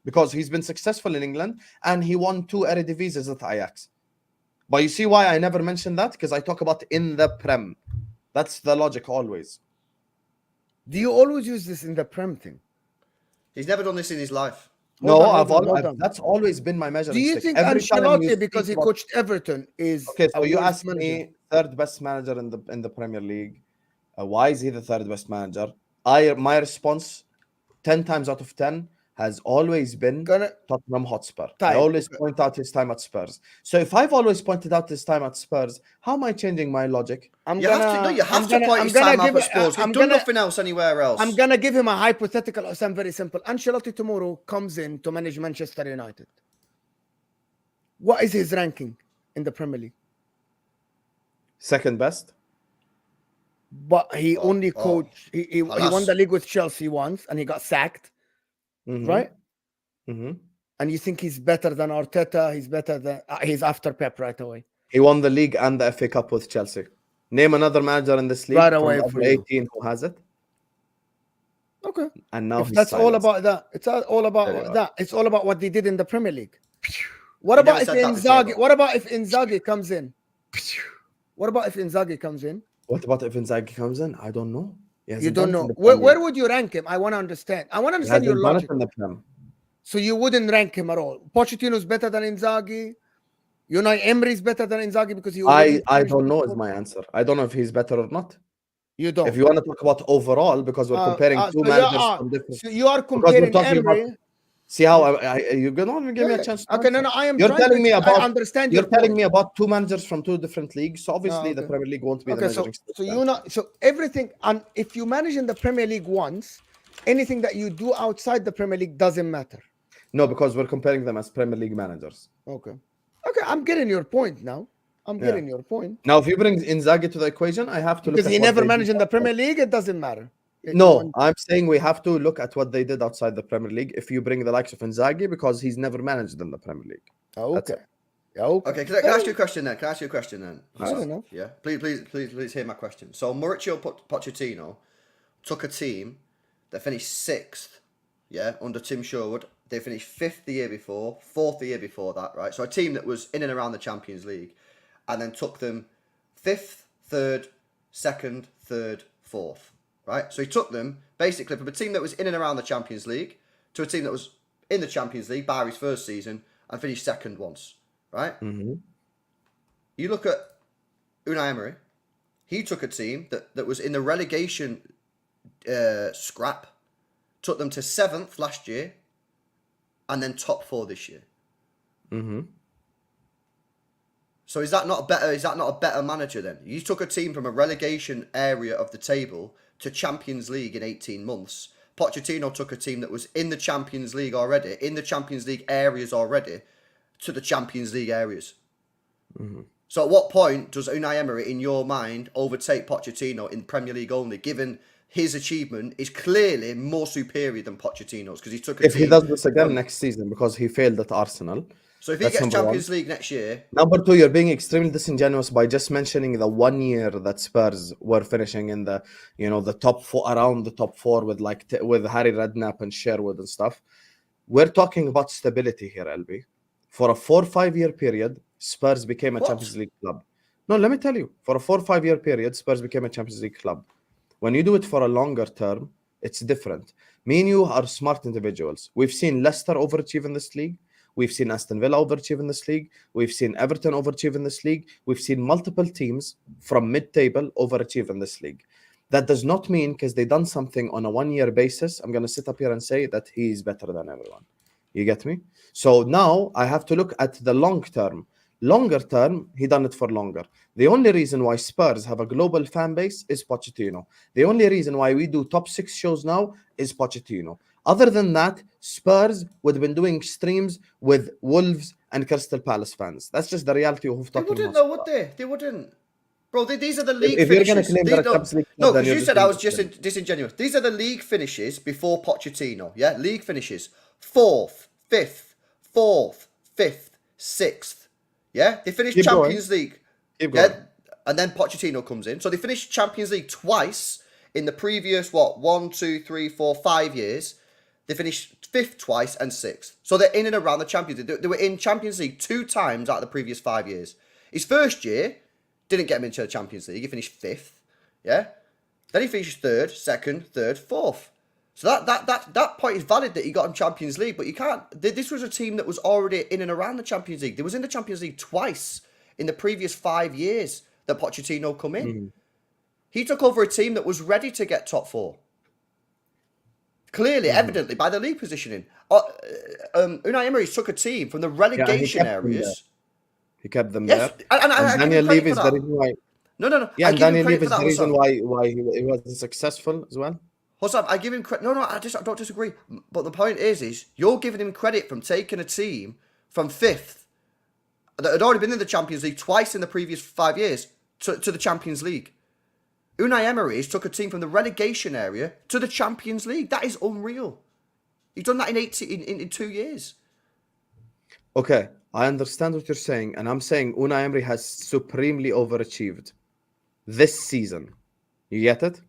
Because he's been successful in England and he won 2 Eredivises at Ajax. But you see why I never mentioned that? Because I talk about in the Prem. That's the logic always. Do you always use this in the Prem thing? He's never done this in his life. That's always been my measure. Do you think Ancelotti, because he coached Everton, is okay? So you asked me 3rd best manager in the Premier League. Why is he the 3rd best manager? My response, 10 times out of 10, has always been Tottenham Hotspur. I always point out his time at Spurs. So if I've always pointed out his time at Spurs, how am I changing my logic? You have to point his time out at Spurs. He's done nothing else anywhere else. I'm going to give him a hypothetical, Husam, very simple. Ancelotti tomorrow comes in to manage Manchester United. What is his ranking in the Premier League? 2nd best. But he only coached, he won the league with Chelsea once and he got sacked. Right? Mm-hmm. And you think he's better than Arteta? He's after Pep right away. He won the league and the FA Cup with Chelsea. Name another manager in this league right away from 18 who has it. Okay. And now that's all about that. It's all about that. It's all about what they did in the Premier League. What about if Inzaghi? What about if Inzaghi comes in? What about if Inzaghi comes in? What about if Inzaghi comes in? I don't know. You don't know. Where would you rank him? I want to understand. I want to understand your logic. So you wouldn't rank him at all. Pochettino's better than Inzaghi. Unai Emery is better than Inzaghi because he. I don't know is my answer. I don't know if he's better or not. You don't. If you want to talk about overall, because we're comparing 2 managers from different. So you are comparing Emery. See how you're gonna give me a chance. Okay, no, I am. You're telling me about. I understand. You're telling me about 2 managers from 2 different leagues. So obviously the Premier League won't be the measuring stick. So everything, and if you manage in the Premier League once, anything that you do outside the Premier League doesn't matter. No, because we're comparing them as Premier League managers. Okay, I'm getting your point now. Getting your point. Now, if you bring Inzaghi to the equation, I have to look because he never managed in the Premier League. It doesn't matter. No, I'm saying we have to look at what they did outside the Premier League. If you bring the likes of Inzaghi, because he's never managed in the Premier League. Okay. Okay. Can I ask you a question then? I don't know. Yeah. Please hear my question. So Mauricio Pochettino took a team that finished 6th. Yeah, under Tim Sherwood. They finished 5th the year before, 4th the year before that, right? So a team that was in and around the Champions League, and then took them 5th, 3rd, 2nd, 3rd, 4th. right? So he took them basically from a team that was in and around the Champions League to a team that was in the Champions League, bar his first season, and finished second once, right? Mm-hmm. You look at Unai Emery. He took a team that was in the relegation scrap, took them to 7th last year, and then top 4 this year. Mm-hmm. So is that not a better manager then? You took a team from a relegation area of the table to Champions League in 18 months. Pochettino took a team that was in the Champions League already, in the Champions League areas already, to the Champions League areas. Mm-hmm. So at what point does Unai Emery, in your mind, overtake Pochettino in Premier League only, given his achievement is clearly more superior than Pochettino's? Because he took a If team... he does this again next season, because he failed at Arsenal. So if he gets Champions League next year... Number 2, you're being extremely disingenuous by just mentioning the 1 year that Spurs were finishing in the, the top 4, around the top 4 with with Harry Redknapp and Sherwood and stuff. We're talking about stability here, LB. For a 4-5 year period, Spurs became a Champions League club. No, let me tell you. For a 4-5 year period, Spurs became a Champions League club. When you do it for a longer term, it's different. Me and you are smart individuals. We've seen Leicester overachieve in this league. We've seen Aston Villa overachieve in this league. We've seen Everton overachieve in this league. We've seen multiple teams from mid-table overachieve in this league. That does not mean because they done something on a 1 year basis, I'm going to sit up here and say that he is better than everyone. You get me? So now I have to look at the long term. Longer term, he done it for longer. The only reason why Spurs have a global fan base is Pochettino. The only reason why we do top 6 shows now is Pochettino. Other than that, Spurs would have been doing streams with Wolves and Crystal Palace fans. That's just the reality of They wouldn't though, would they? They wouldn't. Bro, these are the league if finishes. You're going to claim that no, because you said I was just disingenuous. These are the league finishes before Pochettino. Yeah, league finishes. 4th, 5th, 4th, 5th, 6th. Yeah, they finished Champions League. Yeah, and then Pochettino comes in. So they finished Champions League twice in the previous, 1, 2, 3, 4, 5 years. They finished 5th twice and 6th. So they're in and around the Champions League. They were in Champions League 2 times out of the previous 5 years. His first year didn't get him into the Champions League. He finished 5th. Yeah. Then he finished 3rd, 2nd, 3rd, 4th. So that point is valid that he got him Champions League, but you can't. This was a team that was already in and around the Champions League. They was in the Champions League twice in the previous 5 years that Pochettino come in. Mm. He took over a team that was ready to get top 4. Clearly, evidently, by the league positioning. Unai Emery took a team from the relegation areas. He kept them there. And Daniel Levy is the reason why. No. Yeah, and Daniel Levy is the reason why he wasn't successful as well. Husam, I give him credit. No, I don't disagree. But the point is you're giving him credit from taking a team from 5th that had already been in the Champions League twice in the previous 5 years to the Champions League. Unai Emery took a team from the relegation area to the Champions League. That is unreal. He's done that in 2 years. Okay, I understand what you're saying, and I'm saying Unai Emery has supremely overachieved this season. You get it?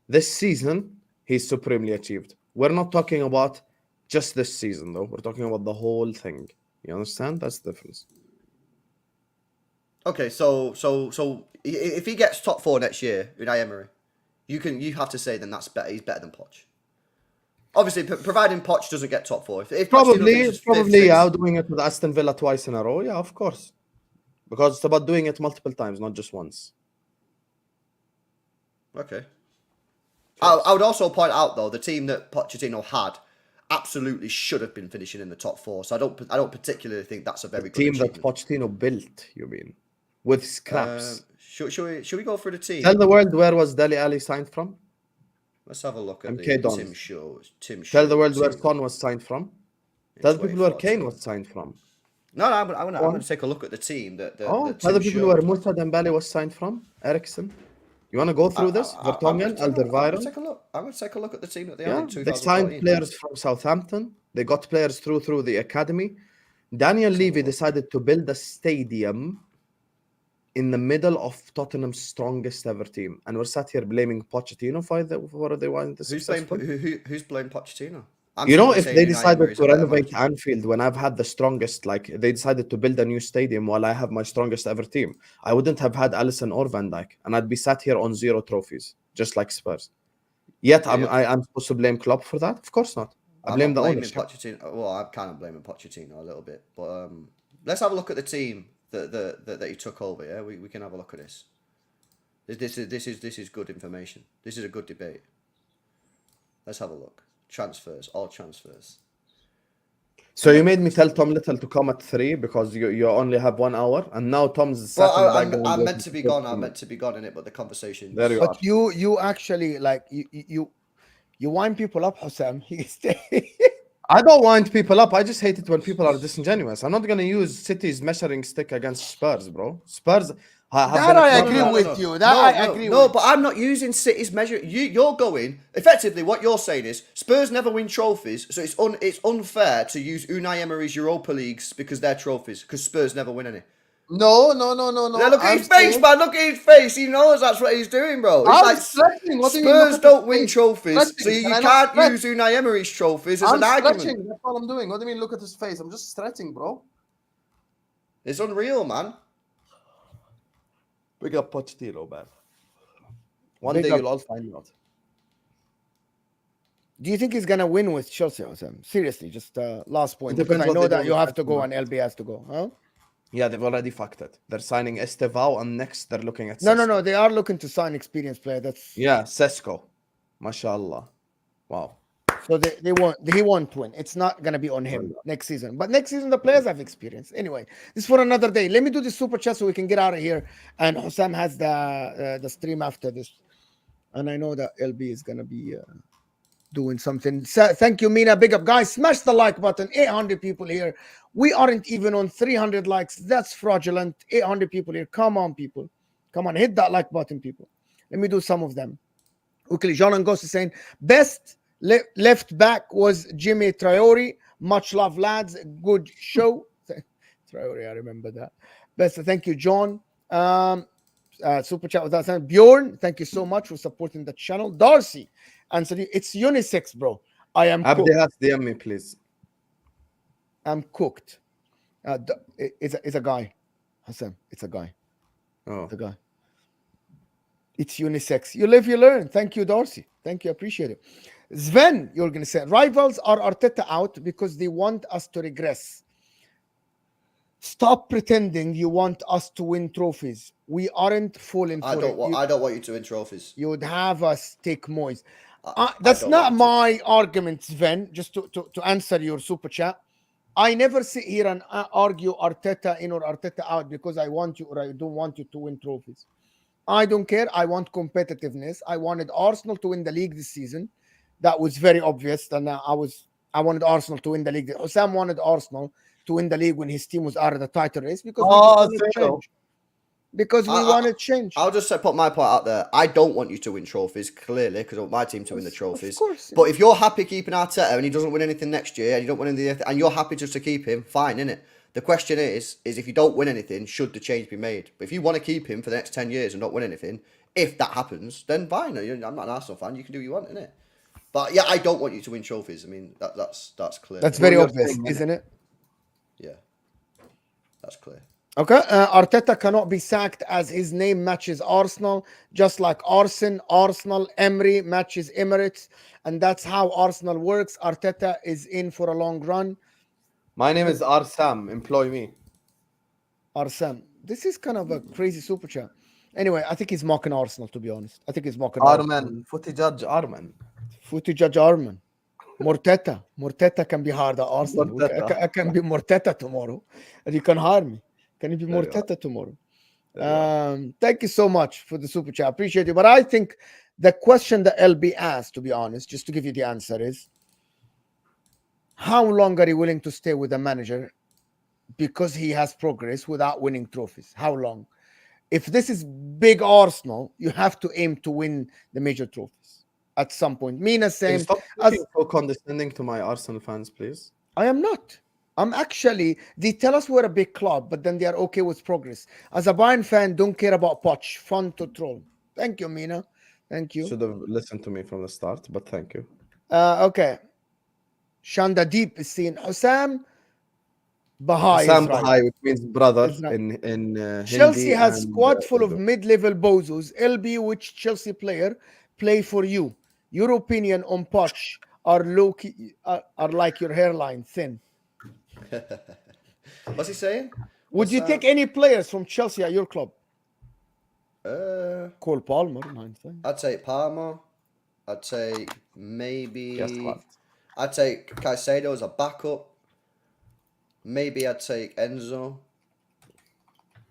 This season, he's supremely achieved. We're not talking about just this season, though. We're talking about the whole thing. You understand? That's the difference. Okay, so if he gets top 4 next year, Unai Emery, you have to say then that's better. He's better than Poch. Obviously, providing Poch doesn't get top 4. If probably doing it with Aston Villa twice in a row. Yeah, of course, because it's about doing it multiple times, not just once. Okay. I would also point out though the team that Pochettino had absolutely should have been finishing in the top 4. So I don't particularly think that's a very good team achievement. That Pochettino built. You mean with scraps? Should we go through the team? Tell the world where was Dele Alli signed from? Let's have a look at Tim Shaw. Tell the world where Son was signed from. Tell the people where Kane was signed from. No, I'm going to take a look at the team that tell the people where Moussa Dembele was signed from. Ericsson. You want to go through this? Vertonghen, Alderweireld. I'm going to take a look at the team that they had in 2014. They signed players from Southampton. They got players through the academy. Daniel Levy decided to build a stadium in the middle of Tottenham's strongest ever team, and we're sat here blaming Pochettino for what they want. Who's blamed Pochettino? If they decided to renovate Anfield when I've had the strongest, they decided to build a new stadium while I have my strongest ever team, I wouldn't have had Alisson or Van Dijk, and I'd be sat here on 0 trophies, just like Spurs. Yet Yeah. I'm supposed to blame Klopp for that? Of course not. I I'm blame not the blaming ownership. Pochettino. Well, I'm kind of blaming Pochettino a little bit, but let's have a look at the team that he took over. Yeah, we can have a look at this. This is good information. This is a good debate. Let's have a look. Transfers, all transfers. So you made me tell Tom Little to come at 3 because you only have 1 hour, and now Tom's Well, sat in the background. I'm meant to be gone. I'm waiting. meant to be gone in it, but the conversation. There you But are. you actually like you wind people up, Husam. You stay. I don't wind people up. I just hate it when people are disingenuous. I'm not gonna use City's measuring stick against Spurs, bro. Spurs have That been a I club agree that- with you. That I agree No, with. but I'm not using City's measure. You're going effectively. What you're saying is Spurs never win trophies, so it's unfair to use Unai Emery's Europa Leagues because they're trophies because Spurs never win any. No. Yeah, look at his face, man. Look at his face. He knows that's what he's doing, bro. It's I'm like stretching. What do you mean, look Spurs at don't his win face? trophies, so Stretching. you Can I not can't stretch? use Unai Emery's trophies as I'm an argument. stretching. That's what I'm doing. What do you mean? Look at his face. I'm just stretching, bro. It's unreal, man. Big up Pochettino, man. One Big day up. you'll all find out. Do you think he's gonna win with Chelsea, Husam? Seriously, just last point, It because depends I what know they that do you with have to Chelsea, go man. and LB has to go, huh? Yeah, they've already fucked it. They're signing Estevao, and next they're looking at No, Sesko. no. They are looking to sign experienced player. That's Yeah, Sesko. MashaAllah. Wow. so he won't win. It's not gonna be on him next season. But next season the players have experience. Anyway, this is for another day. Let me do the super chat so we can get out of here. And Husam has the stream after this. And I know that LB is gonna be doing something. So, thank you, Mina. Big up, guys. Smash the like button. 800 people here. We aren't even on 300 likes. That's fraudulent. 800 people here. Come on, people. Come on, hit that like button, people. Let me do some of them. Okay, John Angos is saying best left back was Jimmy Traore. Much love, lads. Good show. Traore, I remember that. Best. Thank you, John. Super chat with us. Bjorn, thank you so much for supporting the channel. Darcy, answer. It's unisex, bro. I am Abdi cooked. has DM me, please. I'm cooked. It's a guy. Hassan, it's a guy. Oh. It's a guy. It's unisex. You live, you learn. Thank you, Darcy. Thank you. Appreciate it. Sven, you're going to say, rivals are Arteta out because they want us to regress. Stop pretending you want us to win trophies. We aren't falling for I it. don't want you to win trophies. You would have us take Moyes. I That's don't not want my argument, Sven. Just to answer your super chat. I never sit here and argue Arteta in or Arteta out because I want you or I don't want you to win trophies. I don't care. I want competitiveness. I wanted Arsenal to win the league this season. That was very obvious. And I wanted Arsenal to win the league. Husam wanted Arsenal to win the league when his team was out of the title race because we wanted change. Because we wanted change. I'll just put my point out there. I don't want you to win trophies, clearly, because I want my team to win the trophies. Of course. Yeah. But if you're happy keeping Arteta and he doesn't win anything next year, and you don't win anything, and you're happy just to keep him, fine, innit? The question is if you don't win anything, should the change be made? But if you want to keep him for the next 10 years and not win anything, if that happens, then fine. I'm not an Arsenal fan. You can do what you want, innit? But yeah, I don't want you to win trophies. I mean, that's clear. That's very obvious, isn't it? Yeah, that's clear. Okay, Arteta cannot be sacked as his name matches Arsenal, just like Arsenal, Emery matches Emirates, and that's how Arsenal works. Arteta is in for a long run. My name is Arsam. Employ me. Arsam. This is kind of a crazy super chat. Anyway, I think he's mocking Arsenal, to be honest. I think he's mocking Arman. Footy judge Arman. Footy judge Arman. Morteta can be hard at Arsenal. I can be Morteta tomorrow. And you can hire me. Can you be Morteta tomorrow? Thank you so much for the super chat. Appreciate it. But I think the question that LB asked, to be honest, just to give you the answer is, how long are you willing to stay with a manager because he has progress without winning trophies? How long? If this is big Arsenal, you have to aim to win the major trophies at some point. Mina saying, Stop being so condescending to my Arsenal fans, please. I am not. I'm actually, they tell us we're a big club, but then they are okay with progress. As a Bayern fan, don't care about Poch. Fun to troll. Thank you, Mina. Thank you. Should have listened to me from the start, but thank you. Okay. Shanda Deep is saying, Husam Bahai. Husam is right. Bahai, which means brother Right. in Chelsea Hindi has and, squad full of Urdu. mid-level bozos. LB, which Chelsea player play for you? Your opinion on Poch are low key, are like your hairline, thin. What's he saying? Would you take any players from Chelsea at your club? Uh, Cole Palmer, in hindsight. I'd take Palmer. I'd take Guess maybe. what? I'd take Caicedo as a backup. Maybe I'd take Enzo.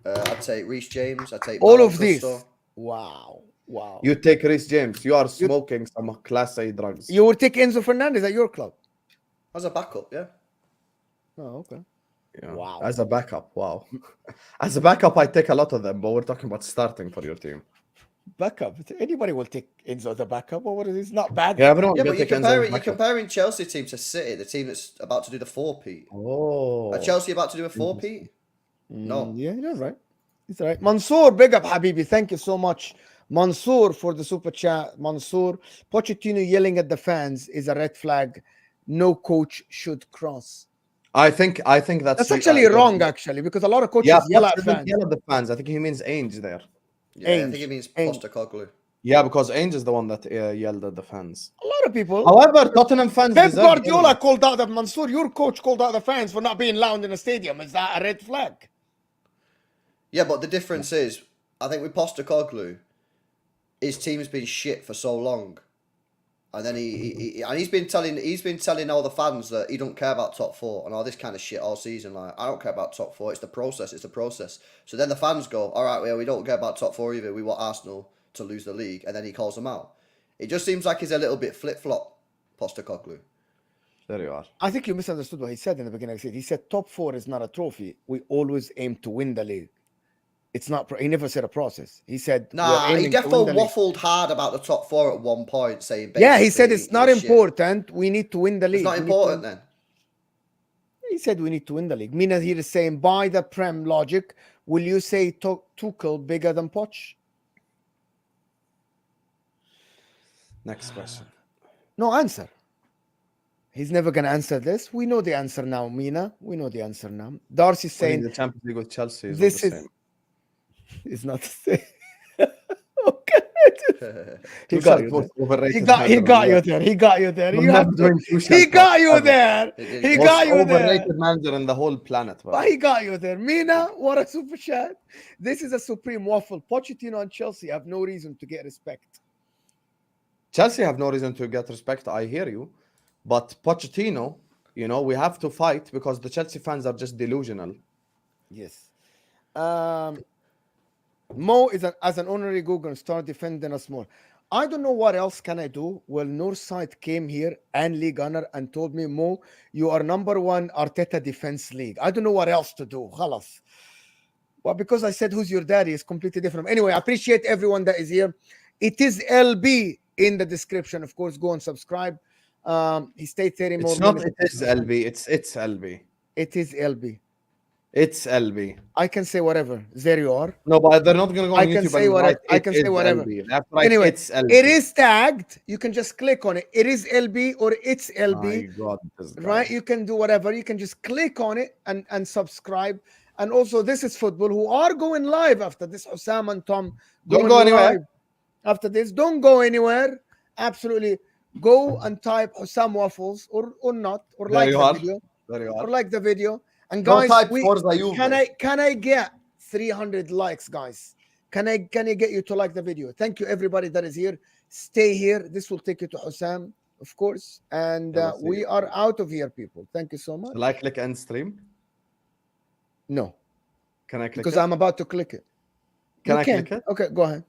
I'd take Reece James. I'd take All Malo of these. Gusto. Wow. Wow. You take Reece James. You are smoking some class A drugs. You would take Enzo Fernandez at your club? As a backup, yeah. Oh, okay. Yeah. Wow. As a backup, wow. As a backup, I take a lot of them, but we're talking about starting for your team. Backup. Anybody will take Enzo as a backup. Or what is it? Not bad. Yeah, everyone Yeah, can but you're take Enzo as comparing, backup. Chelsea team to City, the team that's about to do the 4-peat. Oh. Are Chelsea about to do a 4-peat? No. Yeah, you're right. It's all right. Mansoor, big up, Habibi. Thank you so much. Mansoor for the super chat. Mansoor, Pochettino yelling at the fans is a red flag. No coach should cross. I think that's Actually wrong, actually, because a lot of coaches yell at fans. Yell at the fans. I think he means Ainge there. Yeah, I Ainge. think it means Ainge. Postecoglou. Yeah, because Ainge is the one that yelled at the fans. A lot of people. However, Tottenham fans Pep deserve Guardiola yelling. called out the Mansoor, your coach called out the fans for not being loud in the stadium. Is that a red flag? Yeah, but the difference is, I think with Postecoglou, his team's been shit for so long, and then he's been telling all the fans that he don't care about top four and all this kind of shit all season. Like, I don't care about top four. It's the process. It's the process. So then the fans go, all right, well, we don't care about top four either. We want Arsenal to lose the league, and then he calls them out. It just seems like he's a little bit flip flop, Postecoglou. There you are. I think you misunderstood what he said in the beginning. He said top four is not a trophy. We always aim to win the league. It's not. He never said a process. He said Nah, he definitely waffled hard about the top four at one point, saying yeah, he said it's not important. We need to win the league. It's not important then. He said we need to win the league. Mina here is saying by the Prem logic, will you say Tuchel bigger than Poch? Next question. No answer. He's never going to answer this. We know the answer now, Mina. We know the answer now. Darcy's saying the Champions League with Chelsea is this not the same. It's not the same. Okay. He got you there. He got you there. He got you there. He got you there. He got you there. Overrated manager in the whole planet. But he got you there. Mina, what a super chat. This is a supreme waffle. Pochettino and Chelsea have no reason to get respect. Chelsea have no reason to get respect. I hear you. But Pochettino, we have to fight because the Chelsea fans are just delusional. Yes. Mo is as an honorary Google start defending us more. I don't know what else can I do. Well, Northside came here and League Gunner and told me, Mo, you are number one Arteta Defense League. I don't know what else to do. Khalas. Well, because I said who's your daddy is completely different. Anyway, I appreciate everyone that is here. It is LB in the description. Of course, go and subscribe. He stayed 30 more minutes. It is LB. It's LB. It is LB. It's LB. I can say whatever. There you are. No, but they're not going to go on YouTube. I can say whatever. Anyway, it's LB. It is tagged. You can just click on it. It is LB or it's LB. My God, right? You can do whatever. You can just click on it and subscribe. And also, this is football who are going live after this. Husam and Tom. Don't go anywhere. After this, don't go anywhere. Absolutely. Go and type Husam Waffles or not. Or like the video. Or like the video. And guys, can I get 300 likes, guys? Can I get you to like the video? Thank you, everybody that is here. Stay here. This will take you to Husam, of course. And we are out of here, people. Thank you so much. Shall I click end stream? No. Can I click because I'm about to click it. Can I click it? Okay, go ahead.